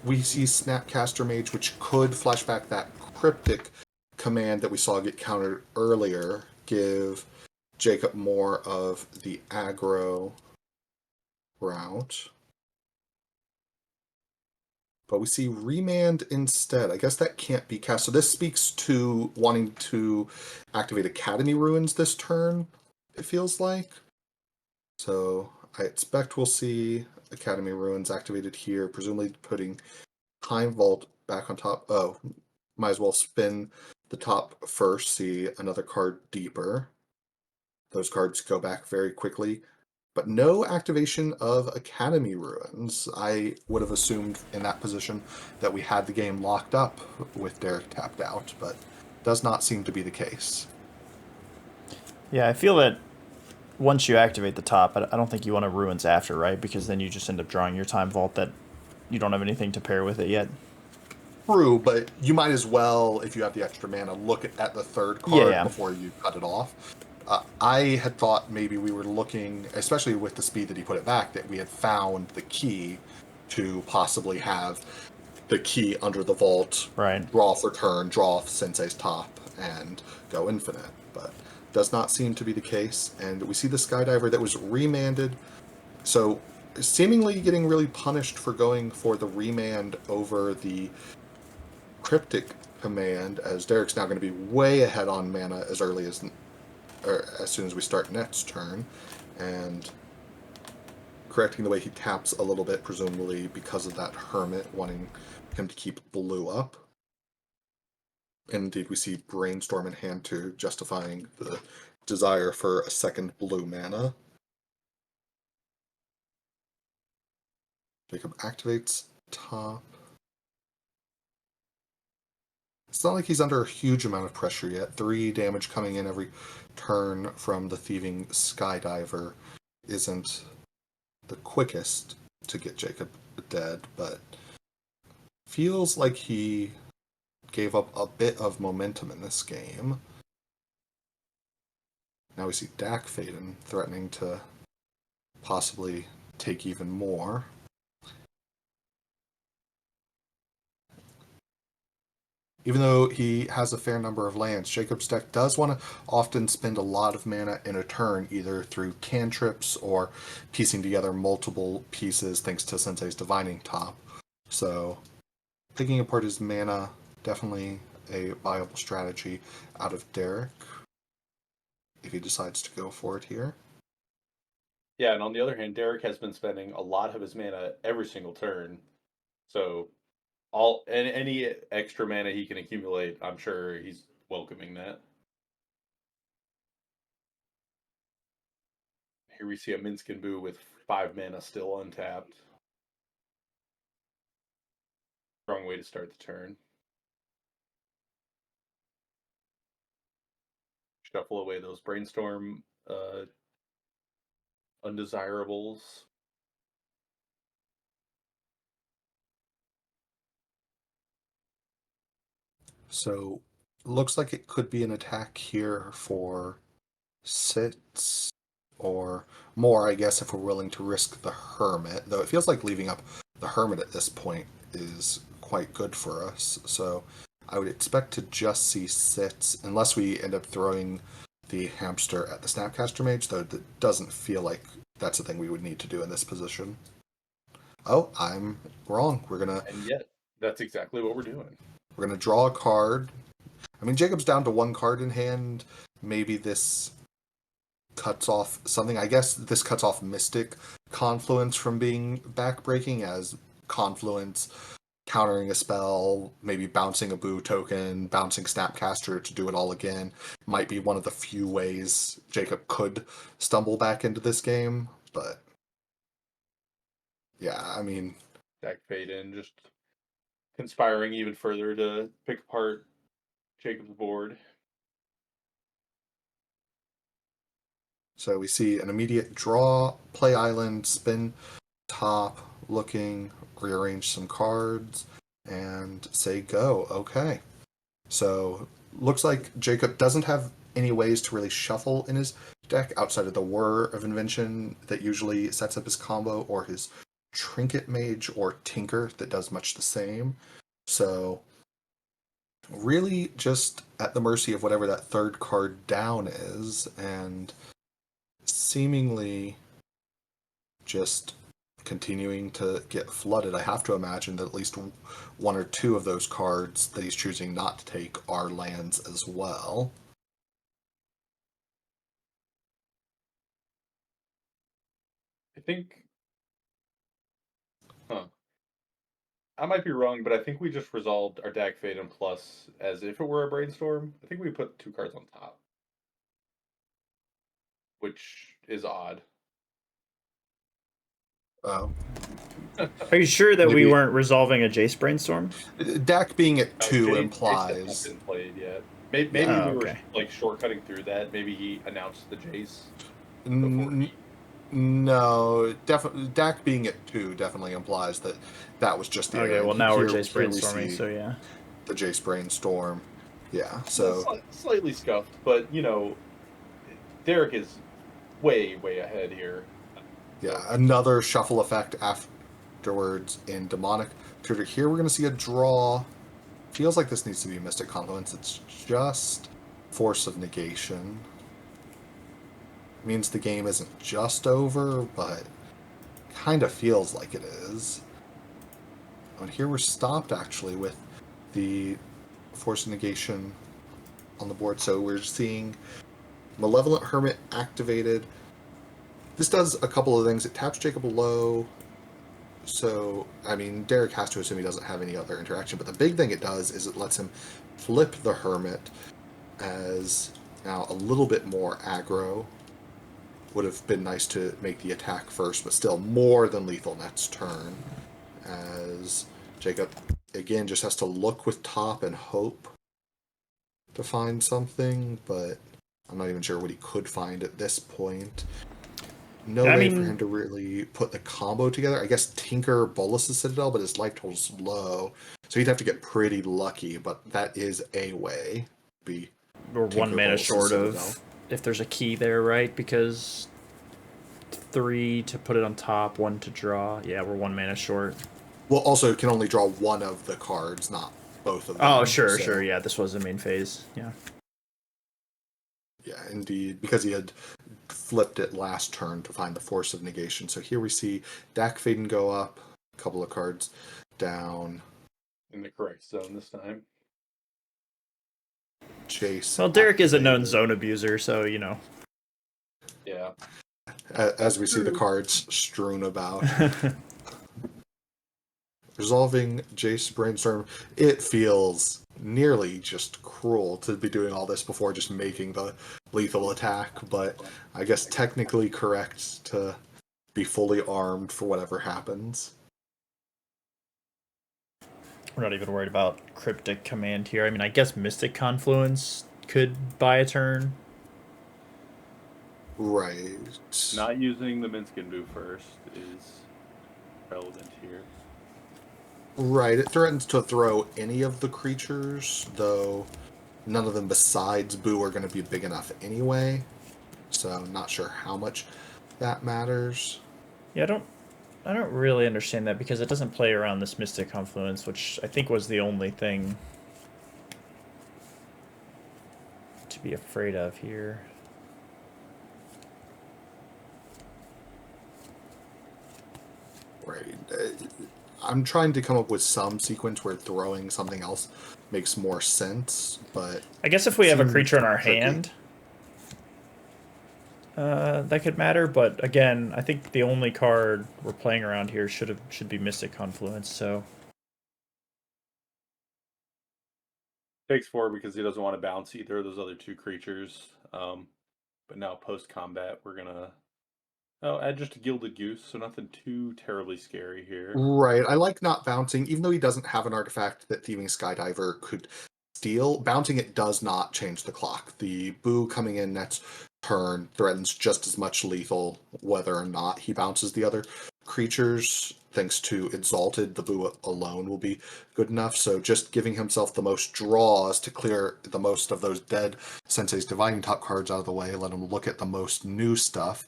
we see Snapcaster Mage, which could flash back that cryptic command that we saw get countered earlier, give Jacob more of the aggro route. But we see Remand instead. I guess that can't be cast. So this speaks to wanting to activate Academy Ruins this turn, it feels like. So I expect we'll see Academy Ruins activated here, presumably putting Time Vault back on top. Oh, might as well spin the top first, see another card deeper. Those cards go back very quickly. But no activation of Academy Ruins. I would have assumed in that position that we had the game locked up with Derek tapped out, but does not seem to be the case. Yeah, I feel that once you activate the top, I don't think you want to Ruins after, right? Because then you just end up drawing your Time Vault that you don't have anything to pair with it yet. True, but you might as well, if you have the extra mana, look at the third card before you cut it off. I had thought maybe we were looking, especially with the speed that he put it back, that we had found the key to possibly have the key under the vault, right? Draw off return, draw off Sensei's top, and go infinite. But does not seem to be the case. And we see the Skydiver that was remanded, so seemingly getting really punished for going for the remand over the cryptic command, as Derek's now going to be way ahead on mana as early as, or as soon as we start next turn, and correcting the way he taps a little bit, presumably because of that Hermit wanting him to keep blue up. And indeed, we see Brainstorm in hand too, justifying the desire for a second blue mana. Jacob activates top. It's not like he's under a huge amount of pressure yet. 3 damage coming in every turn from the Thieving Skydiver isn't the quickest to get Jacob dead, but feels like he gave up a bit of momentum in this game. Now we see Dak Faden threatening to possibly take even more. Even though he has a fair number of lands, Jacob's deck does want to often spend a lot of mana in a turn, either through cantrips or piecing together multiple pieces thanks to Sensei's Divining Top. So, picking apart his mana, definitely a viable strategy out of Derek, if he decides to go for it here. Yeah, and on the other hand, Derek has been spending a lot of his mana every single turn. So any extra mana he can accumulate, I'm sure he's welcoming that. Here we see a Minsc and Boo with 5 mana still untapped. Wrong way to start the turn. Shuffle away those Brainstorm undesirables. So, looks like it could be an attack here for sits, or more, I guess, if we're willing to risk the Hermit. Though it feels like leaving up the Hermit at this point is quite good for us. So I would expect to just see sits, unless we end up throwing the hamster at the Snapcaster Mage, though it doesn't feel like that's a thing we would need to do in this position. Oh, I'm wrong. And yet, that's exactly what we're doing. We're gonna draw a card. I mean, Jacob's down to one card in hand. Maybe this cuts off something. I guess this cuts off Mystic Confluence from being backbreaking, as Confluence countering a spell, maybe bouncing a Boo token, bouncing Snapcaster to do it all again, might be one of the few ways Jacob could stumble back into this game. But yeah, I mean, Deck fade in, just conspiring even further to pick apart Jacob's board. so we see an immediate draw, play island, spin top, looking, rearrange some cards, and say go. Okay. So looks like Jacob doesn't have any ways to really shuffle in his deck outside of the Whir of Invention that usually sets up his combo, or his Trinket Mage or Tinker that does much the same. So really just at the mercy of whatever that third card down is, and seemingly just continuing to get flooded. I have to imagine that at least one or two of those cards that he's choosing not to take are lands as well. I think, I might be wrong, but I think we just resolved our Deck Fade and Plus as if it were a Brainstorm. I think we put 2 cards on top, which is odd. Um, Are you sure that we Maybe- weren't resolving a Jace brainstorm? Deck being at 2 Jace has implies. not been played yet. Maybe Oh, we were okay. like shortcutting through that. Maybe he announced the Jace before N- he. No, definitely. Deck being at 2 definitely implies that that was just the. Okay, well now we're Here- Jace here we brainstorming, see so yeah. the Jace brainstorm. Yeah, so Slightly scuffed, but Derek is way ahead here. yeah, another shuffle effect afterwards in Demonic Tutor. Here we're going to see a draw. Feels like this needs to be Mystic Confluence. It's just Force of Negation. Means the game isn't just over, but kind of feels like it is. And here we're stopped actually with the Force of Negation on the board. So we're seeing Malevolent Hermit activated. This does a couple of things. It taps Jacob low. So, I mean, Derek has to assume he doesn't have any other interaction. But the big thing it does is it lets him flip the Hermit as now a little bit more aggro. Would have been nice to make the attack first, but still more than lethal next turn. As Jacob, again, just has to look with top and hope to find something, but I'm not even sure what he could find at this point. No way for him to really put the combo together. I guess Tinker Bolus's Citadel, but his life total's low, so he'd have to get pretty lucky, but that is a way. We're Tinker 1 mana Bolus's short Citadel. of, if there's a key there, right? Because 3 to put it on top, 1 to draw. Yeah, we're 1 mana short. Well, also, it can only draw one of the cards, not both of them. Oh, sure, so, sure. Yeah, this was the main phase. Yeah. Yeah, indeed, because he had flipped it last turn to find the Force of Negation. So here we see Dak Faden go up, a couple of cards down. In the correct zone this time. Jace. Well, Derek is a known activated. zone abuser, so, Yeah. As we see the cards strewn about. Resolving Jace Brainstorm, it feels nearly just cruel to be doing all this before just making the lethal attack, but I guess technically correct to be fully armed for whatever happens. We're not even worried about Cryptic Command here. I mean, I guess Mystic Confluence could buy a turn. Right. Not using the Minskin Boo first is relevant here. Right, it threatens to throw any of the creatures, though none of them besides Boo are going to be big enough anyway. so not sure how much that matters. Yeah, I don't really understand that because it doesn't play around this Mystic Confluence, which I think was the only thing to be afraid of here. Right. I'm trying to come up with some sequence where throwing something else makes more sense, but I guess if we have a seems creature in our tricky. hand, that could matter. But again, I think the only card we're playing around here should be Mystic Confluence. So Takes 4 because he doesn't want to bounce either of those other two creatures. But now post combat, we're gonna add just a Gilded Goose, so nothing too terribly scary here. Right. I like not bouncing, even though he doesn't have an artifact that Thieving Skydiver could steal. Bouncing it does not change the clock. The Boo coming in next turn threatens just as much lethal whether or not he bounces the other creatures. Thanks to Exalted, the Boo alone will be good enough. So just giving himself the most draws to clear the most of those dead Sensei's Dividing Top cards out of the way, let him look at the most new stuff.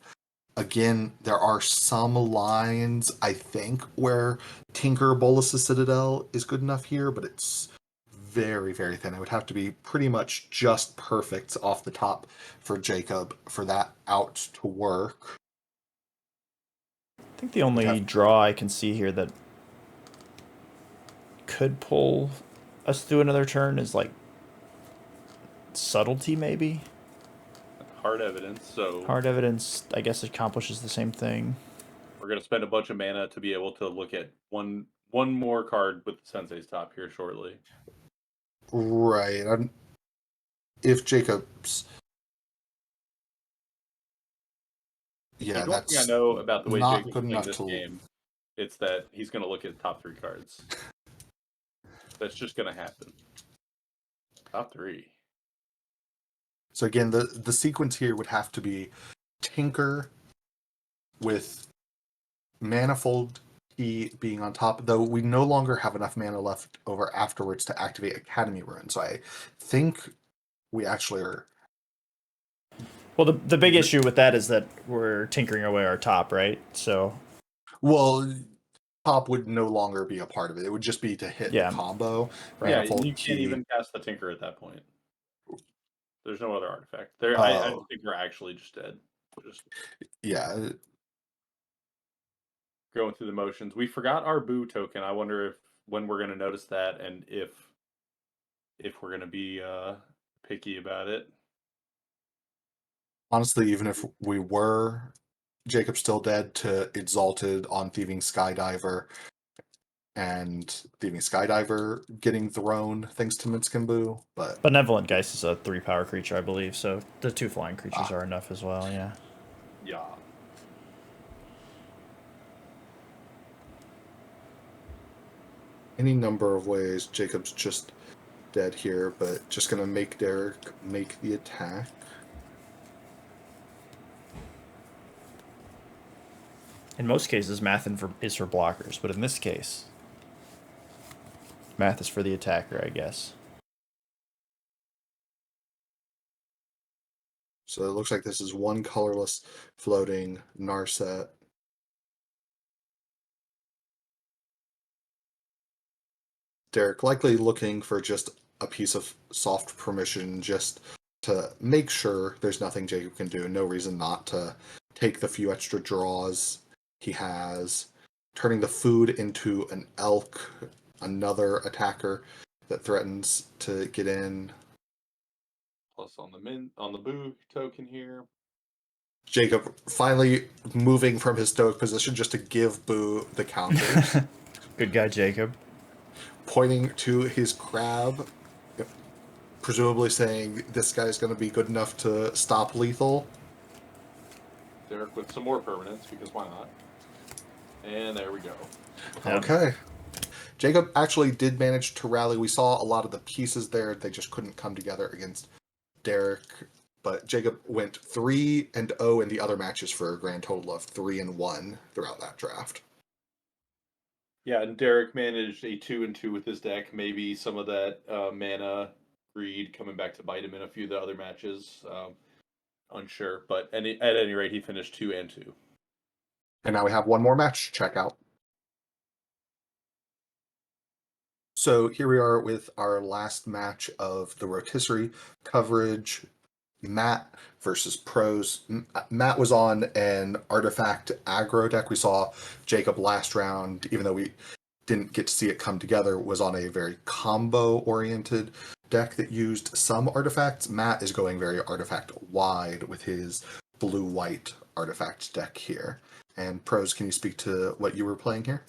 Again, there are some lines, I think, where Tinker Bolus's Citadel is good enough here, but it's very, very thin. It would have to be pretty much just perfect off the top for Jacob for that out to work. I think the only draw I can see here that could pull us through another turn is like Subtlety, maybe. Hard Evidence, so Hard Evidence, I guess, accomplishes the same thing. we're gonna spend a bunch of mana to be able to look at one more card with the Sensei's Top here shortly. Right. If Jacob's... Yeah, One thing I that's know about the way not Jacob's good playing enough this to... game, it's that he's gonna look at top 3 cards. That's just gonna happen. Top 3. So again, the sequence here would have to be Tinker with Manifold Key being on top, though we no longer have enough mana left over afterwards to activate Academy Ruin. So I think we actually are... Well, the big issue with that is that we're tinkering away our top, right? So Well, top would no longer be a part of it. It would just be to hit yeah, the combo. right. Yeah, Manifold you Key. can't even cast the Tinker at that point. There's no other artifact. There, I Oh, think we're actually just dead. Just yeah. going through the motions. We forgot our Boo token. I wonder if when we're gonna notice that, and if we're gonna be picky about it. Honestly, even if we were Jacob still dead to Exalted on Thieving Skydiver, and Thieving Skydiver getting thrown thanks to Minskin Boo, but Benevolent Geist is a 3-power creature, I believe, so the 2 flying creatures are enough as well, yeah. Yeah. any number of ways Jacob's just dead here, but just gonna make Derek make the attack. In most cases, math is for blockers, but in this case, math is for the attacker, I guess. So it looks like this is one colorless floating Narset. Derek likely looking for just a piece of soft permission just to make sure there's nothing Jacob can do. No reason not to take the few extra draws he has. Turning the food into an elk, another attacker that threatens to get in. Plus on the Boo token here. Jacob finally moving from his stoic position just to give Boo the counters. Good guy, Jacob. Pointing to his crab, presumably saying this guy's going to be good enough to stop lethal. Derek with some more permanents, because why not? And there we go. Yeah. Okay. Jacob actually did manage to rally. We saw a lot of the pieces there. They just couldn't come together against Derek. But Jacob went 3-0 in the other matches for a grand total of 3-1 throughout that draft. Yeah, and Derek managed a 2-2 with his deck. Maybe some of that mana greed coming back to bite him in a few of the other matches. unsure. But at any rate, he finished 2-2. And now we have one more match to check out. So here we are with our last match of the Rotisserie coverage. Matt versus Prose. Matt was on an artifact aggro deck. We saw Jacob last round, even though we didn't get to see it come together, was on a very combo-oriented deck that used some artifacts. Matt is going very artifact-wide with his blue-white artifact deck here. And Prose, can you speak to what you were playing here?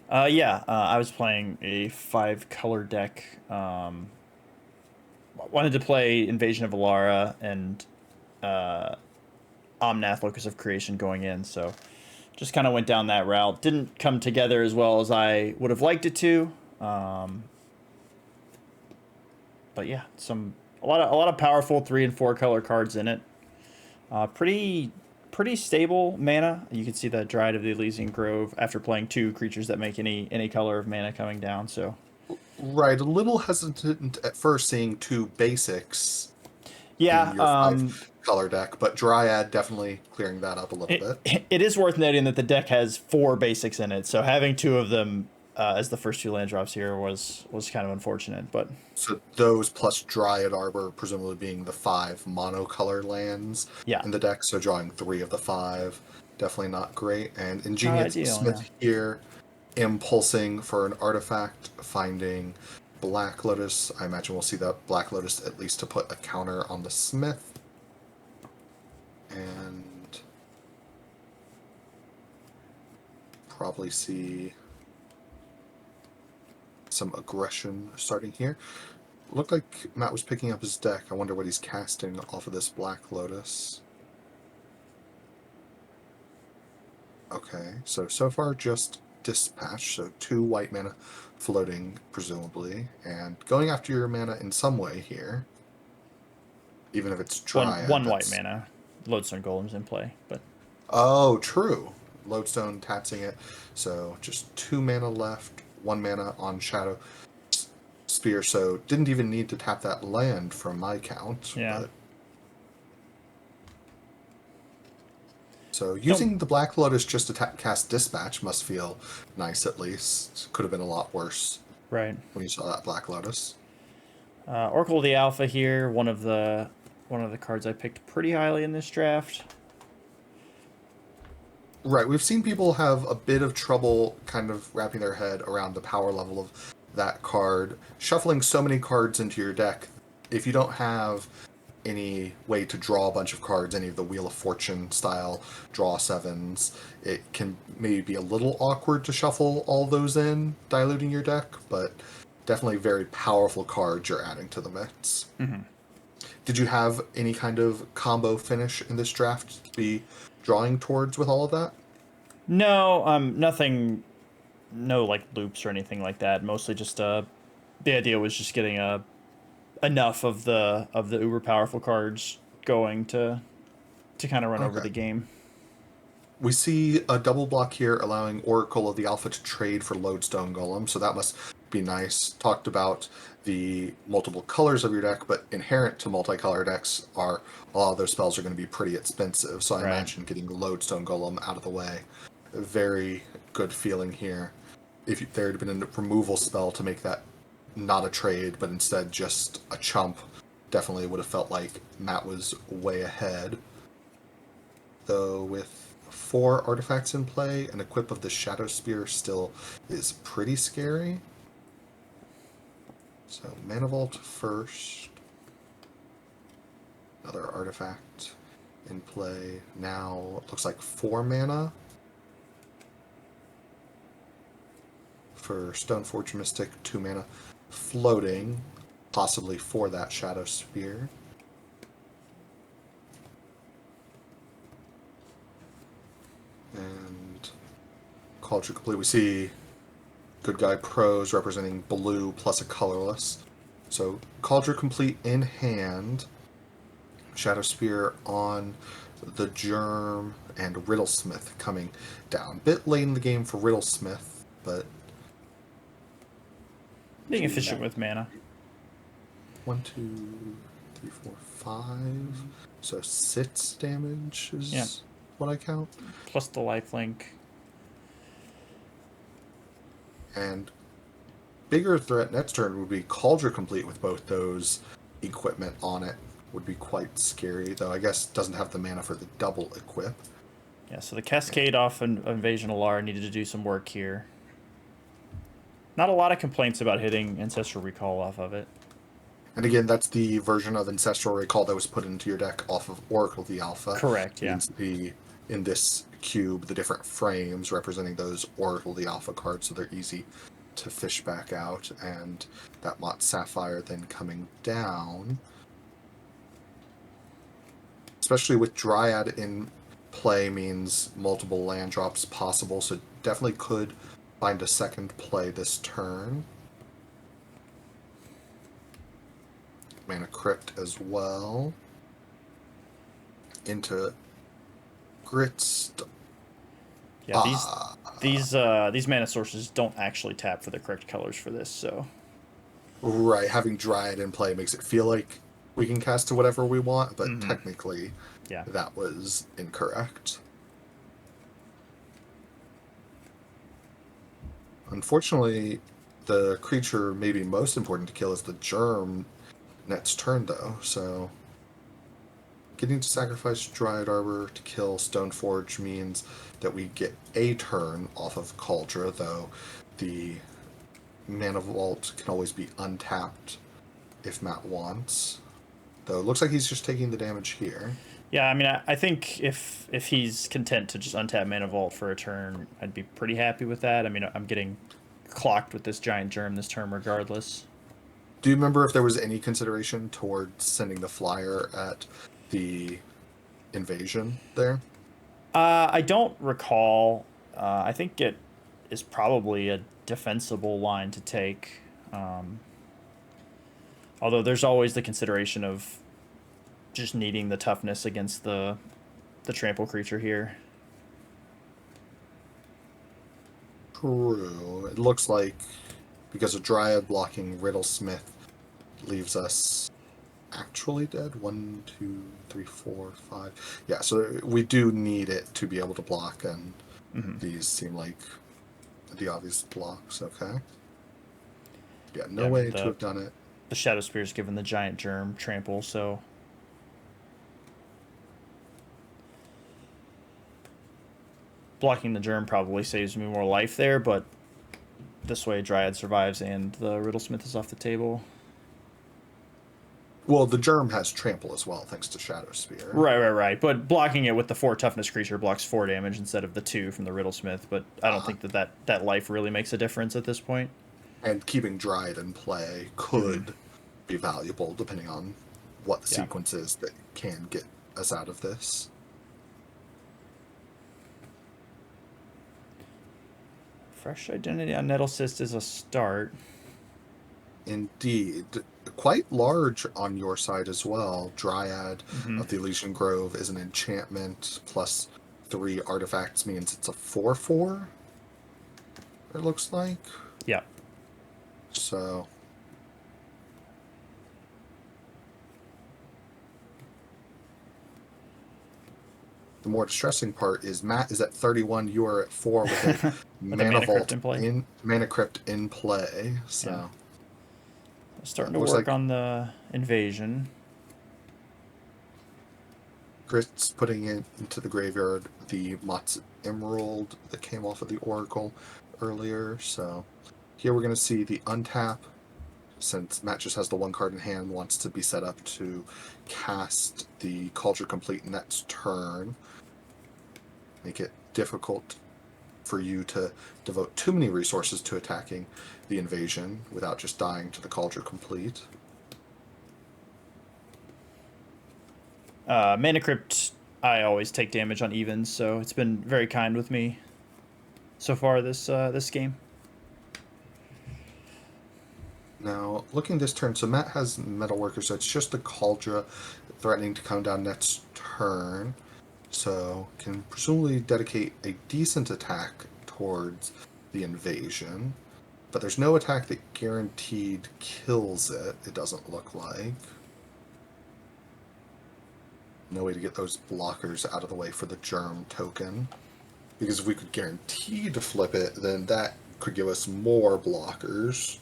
I was playing a 5-color deck. Wanted to play Invasion of Alara and Omnath, Locus of Creation going in, so just kind of went down that route. Didn't come together as well as I would have liked it to. But yeah, a lot of powerful 3 and 4 color cards in it. Pretty stable mana. You can see the Dryad of the Elysian Grove after playing 2 creatures that make any color of mana coming down. So right, a little hesitant at first seeing 2 basics. Yeah, in your 5-color deck, but Dryad definitely clearing that up a little bit. It is worth noting that the deck has 4 basics in it, so having 2 of them as the first 2 land drops here was kind of unfortunate. But so those plus Dryad Arbor presumably being the 5 monocolor lands in the deck, so drawing 3 of the 5, definitely not great. And Ingenious Smith here, impulsing for an artifact, finding Black Lotus. I imagine we'll see that Black Lotus at least to put a counter on the Smith. And probably see some aggression starting here. Looked like Matt was picking up his deck. I wonder what he's casting off of this Black Lotus. Okay, so far just Dispatch, so 2 white mana floating, presumably, and going after your mana in some way here, even if it's Dryad. One white mana. Lodestone Golem's in play, but... Oh, true. Lodestone taxing it, so just 2 mana left, 1 mana on Shadow Spear, so didn't even need to tap that land from my count. Yeah. But... So using the Black Lotus just to cast Dispatch must feel nice, at least. Could have been a lot worse. Right. When you saw that Black Lotus. Oracle of the Alpha here, one of the cards I picked pretty highly in this draft. Right, we've seen people have a bit of trouble kind of wrapping their head around the power level of that card. Shuffling so many cards into your deck, if you don't have any way to draw a bunch of cards, any of the Wheel of Fortune style draw 7s, it can maybe be a little awkward to shuffle all those in, diluting your deck, but definitely very powerful cards you're adding to the mix. Mm-hmm. Did you have any kind of combo finish in this draft to be drawing towards with all of that? No, nothing, no like loops or anything like that. Mostly just the idea was just getting enough of the uber powerful cards going to kind of run over the game. We see a double block here allowing Oracle of the Alpha to trade for Lodestone Golem, so that must be nice. Talked about the multiple colors of your deck, but inherent to multicolor decks are a lot of those spells are going to be pretty expensive, so I imagine getting Lodestone Golem out of the way. A very good feeling here. If there had been a removal spell to make that not a trade, but instead just a chump, definitely would have felt like Matt was way ahead. Though with 4 artifacts in play, an equip of the Shadow Spear still is pretty scary. So Mana Vault first. Another artifact in play. Now it looks like 4 mana for Stoneforge Mystic, 2 mana floating, possibly for that Shadow Spear. And Culture Complete. We see good guy Prose representing blue plus a colorless. So Cauldron Complete in hand. Shadow Spear on the Germ, and Riddlesmith coming down. Bit late in the game for Riddlesmith, but being efficient with mana. 1, 2, 3, 4, 5. So 6 damage is what I count. Plus the lifelink. And bigger threat next turn would be Cauldron Complete with both those equipment on it. Would be quite scary, though I guess it doesn't have the mana for the double equip. Yeah, so the Cascade off Invasion Alar needed to do some work here. Not a lot of complaints about hitting Ancestral Recall off of it. And again, that's the version of Ancestral Recall that was put into your deck off of Oracle the Alpha. Correct, yeah. In this cube, the different frames representing those Oracle the Alpha cards, so they're easy to fish back out. And that Mott Sapphire then coming down. Especially with Dryad in play means multiple land drops possible, so definitely could find a second play this turn. Mana Crypt as well. Into Gritstone. Yeah, these mana sources don't actually tap for the correct colors for this, so. Right, having Dryad in play makes it feel like we can cast to whatever we want, but technically that was incorrect. Unfortunately, the creature maybe most important to kill is the Germ next turn, though, so getting to sacrifice Dryad Arbor to kill Stoneforge means that we get a turn off of Cauldron, though the Mana Vault can always be untapped if Matt wants. Though it looks like he's just taking the damage here. Yeah, I mean, I think if he's content to just untap Mana Vault for a turn, I'd be pretty happy with that. I mean, I'm getting clocked with this Giant Germ this turn regardless. Do you remember if there was any consideration towards sending the flyer at the invasion there? I don't recall. I think it is probably a defensible line to take. Although there's always the consideration of just needing the toughness against the trample creature here. True. It looks like because of Dryad blocking Riddlesmith leaves us actually dead. 1, 2, 3, 4, 5. Yeah, so we do need it to be able to block, and these seem like the obvious blocks. Okay. Yeah, no way to have done it. The Shadow Spear's given the Giant Germ trample, so blocking the Germ probably saves me more life there, but this way Dryad survives and the Riddlesmith is off the table. Well, the Germ has trample as well, thanks to Shadow Spear. Right. But blocking it with the 4 toughness creature blocks 4 damage instead of the 2 from the Riddlesmith, but I don't think that life really makes a difference at this point. And keeping Dryad in play could be valuable depending on what the sequence is that can get us out of this. Fresh Identity on Nettlecyst is a start. Indeed. Quite large on your side as well. Dryad of the Elysian Grove is an enchantment plus 3 artifacts means it's a 4/4. It looks like. Yeah. So the more distressing part is Matt is at 31, you are at 4 with a Mana Vault in Mana Crypt in play. So starting to work on the invasion. Grit's putting it into the graveyard the Mott's Emerald that came off of the Oracle earlier. So here we're going to see the untap. Since Matt just has the 1 card in hand, wants to be set up to cast the Cauldron Complete next turn. Make it difficult for you to devote too many resources to attacking the invasion without just dying to the Cauldron Complete. Mana Crypt, I always take damage on evens, so it's been very kind with me so far this game. Now, looking this turn, so Matt has Metalworker, so it's just the Cauldron threatening to come down next turn. So, can presumably dedicate a decent attack towards the invasion. But there's no attack that guaranteed kills it, it doesn't look like. No way to get those blockers out of the way for the germ token. Because if we could guarantee to flip it, then that could give us more blockers.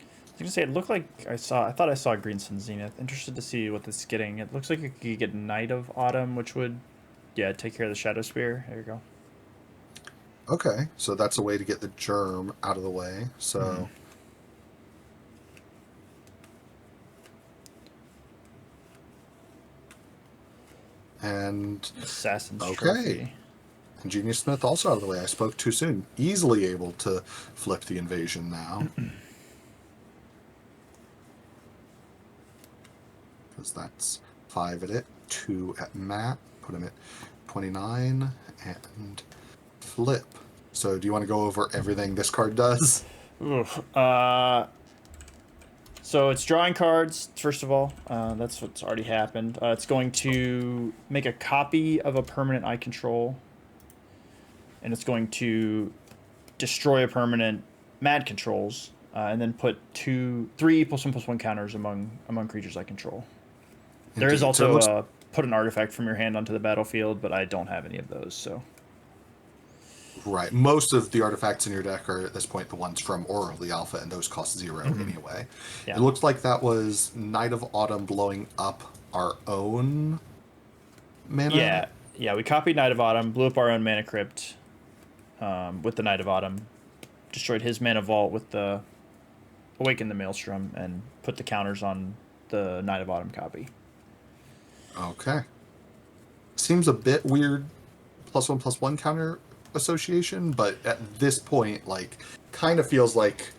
I was gonna say, it looked like I thought I saw Green Sun Zenith. Interested to see what this is getting. It looks like you could get Night of Autumn, which would, yeah, take care of the Shadow Spear. There you go. Okay, so that's a way to get the germ out of the way. So, and Assassin's okay. Trophy. Ingenious Smith also out of the way. I spoke too soon. Easily able to flip the invasion now. Because that's 5 at it, 2 at Matt. Put him at 29 and flip. So do you want to go over everything this card does? Oof. So it's drawing cards, first of all. That's what's already happened. It's going to make a copy of a permanent I control. And it's going to destroy a permanent Mad controls. And then put 3+1/+1 counters among creatures I control. Indeed. There is also So put an artifact from your hand onto the battlefield, but I don't have any of those, so... right. Most of the artifacts in your deck are, at this point, the ones from Aura of the Alpha, and those cost 0 anyway. Yeah. It looks like that was Night of Autumn blowing up our own mana. Yeah, we copied Night of Autumn, blew up our own Mana Crypt with the Night of Autumn, destroyed his Mana Vault with the Awaken the Maelstrom, and put the counters on the Night of Autumn copy. Okay. Seems a bit weird, +1/+1 counter association, but at this point, like, kind of feels like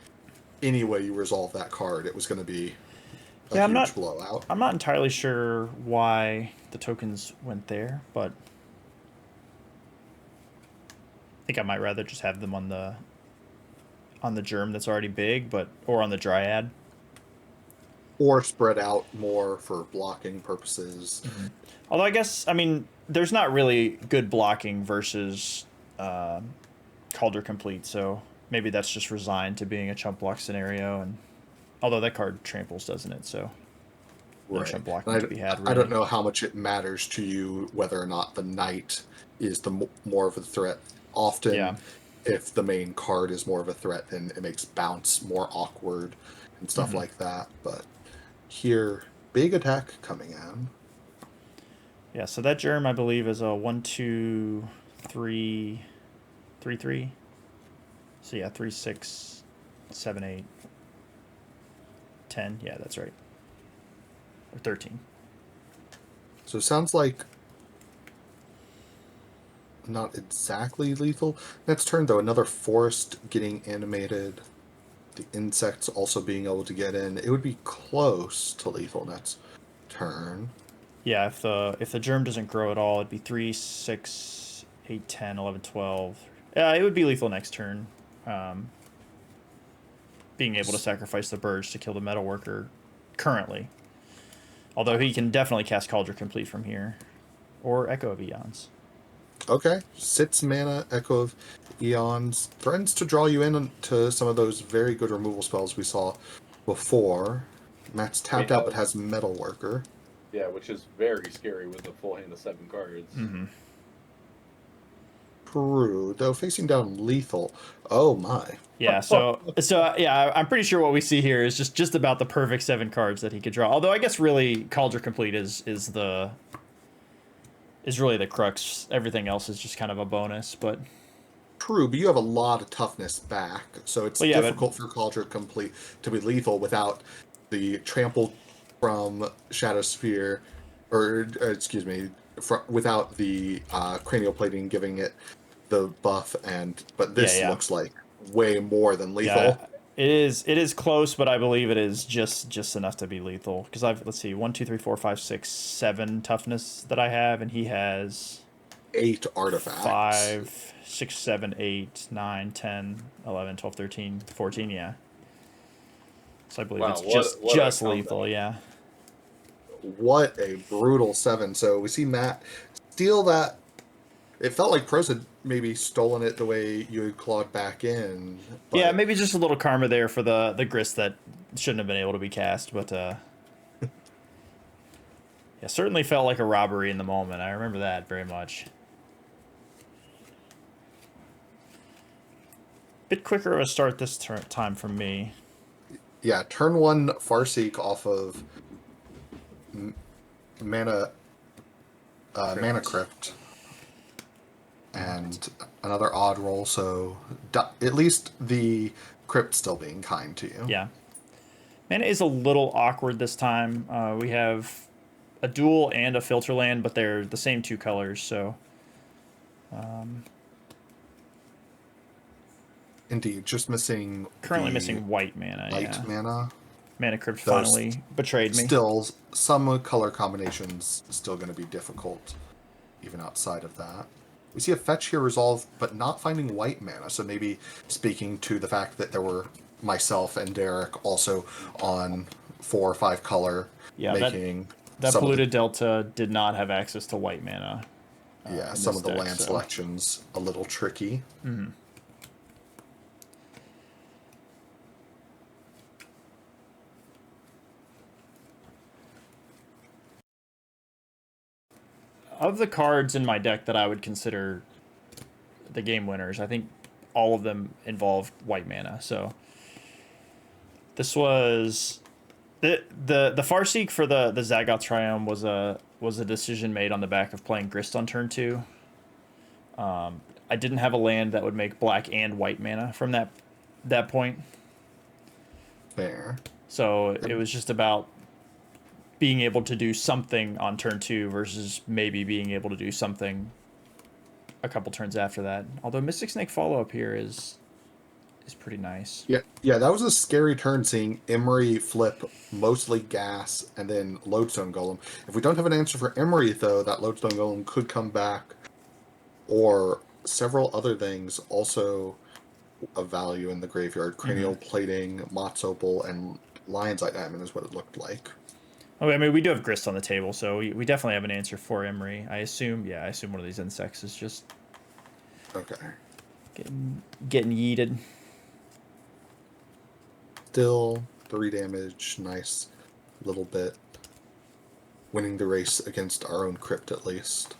any way you resolve that card, it was going to be a huge blowout. I'm not entirely sure why the tokens went there, but I think I might rather just have them on the germ that's already big, or on the Dryad. Or spread out more for blocking purposes. Mm-hmm. Although I guess, I mean, there's not really good blocking versus Calder Complete, so maybe that's just resigned to being a chump block scenario. And although that card tramples, doesn't it? So no chump blocking to be had. Really. I don't know how much it matters to you whether or not the knight is the more of a threat. Often, if the main card is more of a threat, then it makes bounce more awkward and stuff like that. But here, big attack coming in. Yeah, so that germ, I believe, is a 1/2/3/3/3. So yeah, 3, 6, 7, 8, 10. Yeah, that's right. Or 13. So it sounds like not exactly lethal. Next turn, though, another forest getting animated. The insects also being able to get in. It would be close to lethal next turn. Yeah, if the germ doesn't grow at all, it'd be 3, 6, 8, 10, 11, 12. Yeah, it would be lethal next turn. Being able to sacrifice the birds to kill the metal worker currently. Although he can definitely cast Cauldron Complete from here. Or Echo of Eons. Okay. 6 mana, Echo of Eons. Threatens to draw you into some of those very good removal spells we saw before. Matt's tapped out but has Metal Worker. Yeah, which is very scary with a full hand of 7 cards. Mm-hmm. True, though facing down lethal. Oh my. Yeah, so yeah, I'm pretty sure what we see here is just about the perfect 7 cards that he could draw. Although I guess really Cauldron Complete is really the crux. Everything else is just kind of a bonus, but true, but you have a lot of toughness back, so it's difficult for Cauldron Complete to be lethal without the trample from Shadow Sphere, or excuse me, without the cranial plating giving it the buff, but this looks like way more than lethal. Yeah, it is close, but I believe it is just enough to be lethal. Because let's see, 1, 2, 3, 4, 5, 6, 7 toughness that I have, and he has 8 artifacts. 5, 6, 7, 8, 9, 10, 11, 12, 13, 14, yeah. So I believe it's just lethal, yeah. What a brutal 7. So we see Matt steal that. It felt like Prose had maybe stolen it the way you had clawed back in. Yeah, maybe just a little karma there for the grist that shouldn't have been able to be cast, but yeah, certainly felt like a robbery in the moment. I remember that very much. Bit quicker of a start this time from me. Yeah, turn 1 Farseek off of Mana Crypt. And another odd roll, so at least the Crypt still being kind to you. Yeah. Mana is a little awkward this time. We have a dual and a filter land, but they're the same 2 colors, so... Indeed, just missing currently missing white mana. Light mana. Mana Crypt finally betrayed me. Still, some color combinations still going to be difficult, even outside of that. We see a fetch here resolve, but not finding white mana. So maybe speaking to the fact that there were myself and Derek also on 4 or 5 color, making that polluted delta did not have access to white mana. Some of the land selections a little tricky. Mm-hmm. Of the cards in my deck that I would consider the game winners, I think all of them involved white mana. So this was the Farseek for the Zagoth Triumph was a decision made on the back of playing Grist on turn 2. I didn't have a land that would make black and white mana from that point. Fair. So it was just about being able to do something on turn 2 versus maybe being able to do something a couple turns after that. Although Mystic Snake follow-up here is pretty nice. Yeah, that was a scary turn, seeing Emery flip mostly gas and then Lodestone Golem. If we don't have an answer for Emery, though, that Lodestone Golem could come back, or several other things also of value in the graveyard. Cranial Plating, Mott's Opal, and Lion's Eye Diamond is what it looked like. Okay, I mean, we do have Grist on the table, so we definitely have an answer for Emery. I assume one of these insects is just getting yeeted. Still 3 damage, nice little bit. Winning the race against our own Crypt, at least.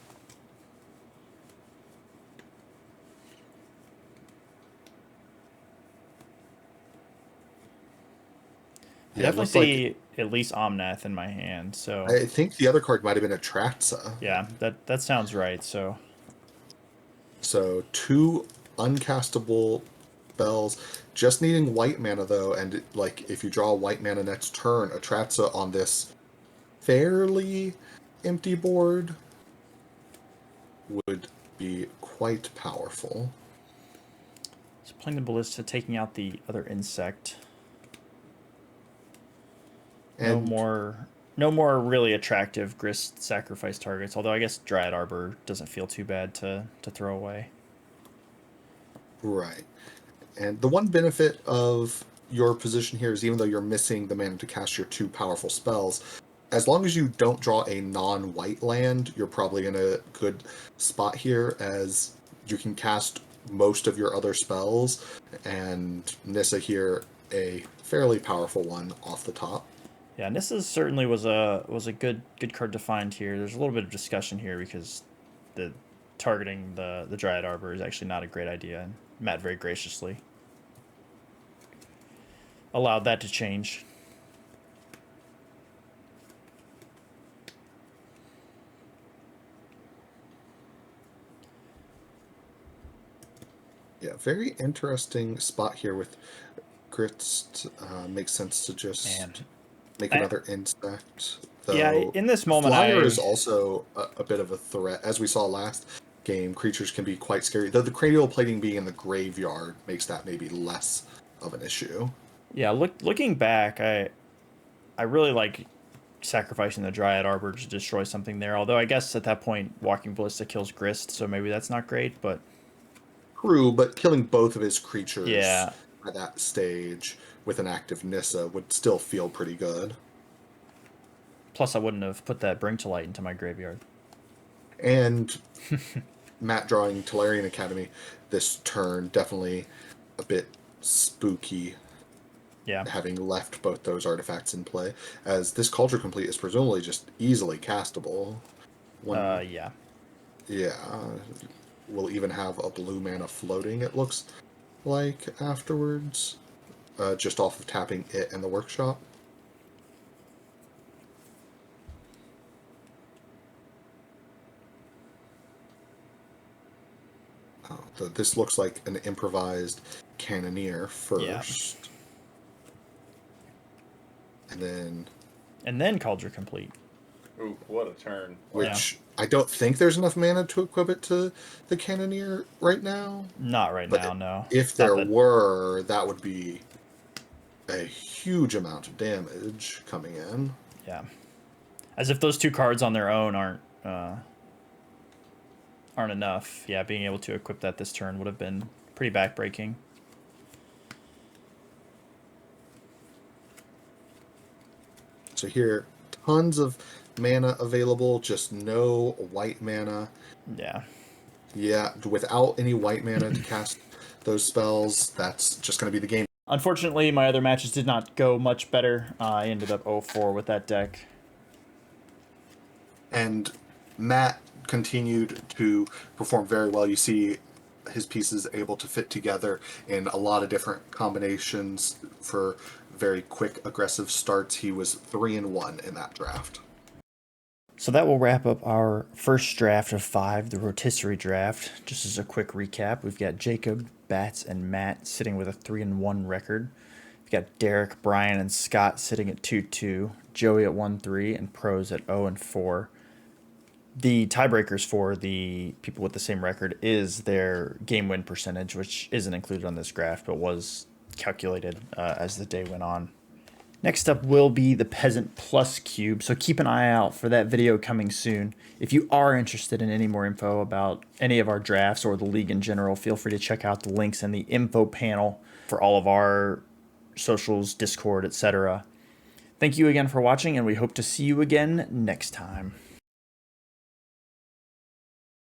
I definitely see at least Omnath in my hand, so... I think the other card might have been a Tratza. Yeah, that sounds right, so... So, 2 uncastable spells. Just needing white mana, though, and, if you draw white mana next turn, a Tratza on this fairly empty board would be quite powerful. So playing the Ballista, taking out the other insect... And no more really attractive Grist sacrifice targets, although I guess Dryad Arbor doesn't feel too bad to throw away. Right. And the one benefit of your position here is, even though you're missing the mana to cast your 2 powerful spells, as long as you don't draw a non-white land, you're probably in a good spot here, as you can cast most of your other spells, and Nissa here, a fairly powerful one off the top. Yeah, Nissa certainly was a good card to find here. There's a little bit of discussion here because the targeting the Dryad Arbor is actually not a great idea, and Matt very graciously allowed that to change. Yeah, very interesting spot here with Grist. Makes sense to just make another insect. Though yeah, in this moment, Flyer is also a bit of a threat. As we saw last game, creatures can be quite scary. Though the cranial plating being in the graveyard makes that maybe less of an issue. Yeah, looking back, I really like sacrificing the Dryad Arbor to destroy something there. Although I guess at that point, Walking Ballista kills Grist, so maybe that's not great. But true, but killing both of his creatures at that stage with an active Nissa would still feel pretty good. Plus, I wouldn't have put that Bring to Light into my graveyard. And Matt drawing Tolarian Academy this turn, definitely a bit spooky. Yeah. having left both those artifacts in play, as this Cauldron Complete is presumably just easily castable. Yeah. Yeah. We'll even have a blue mana floating, it looks like, afterwards, just off of tapping it and the workshop. This looks like an improvised Cannoneer first. Yeah. And then Cauldron Complete. Ooh, what a turn. Which I don't think there's enough mana to equip it to the Cannoneer right now. Not right But now, no. If there were, that would be a huge amount of damage coming in. Yeah. As if those 2 cards on their own aren't enough. Yeah, being able to equip that this turn would have been pretty backbreaking. So here, tons of mana available, just no white mana. Yeah. Yeah, without any white mana to cast those spells, that's just going to be the game. Unfortunately, my other matches did not go much better. I ended up 0-4 with that deck. And Matt continued to perform very well. You see his pieces able to fit together in a lot of different combinations for very quick, aggressive starts. He was 3-1 in that draft. So that will wrap up our first draft of 5, the Rotisserie Draft. Just as a quick recap, we've got Jacob, Bats, and Matt sitting with a 3-1 record. We've got Derek, Bryan, and Scott sitting at 2-2, Joey at 1-3, and Prose at 0-4. The tiebreakers for the people with the same record is their game win percentage, which isn't included on this graph, but was calculated as the day went on. Next up will be the Peasant Plus Cube, so keep an eye out for that video coming soon. If you are interested in any more info about any of our drafts or the league in general, feel free to check out the links in the info panel for all of our socials, Discord, etc. Thank you again for watching, and we hope to see you again next time.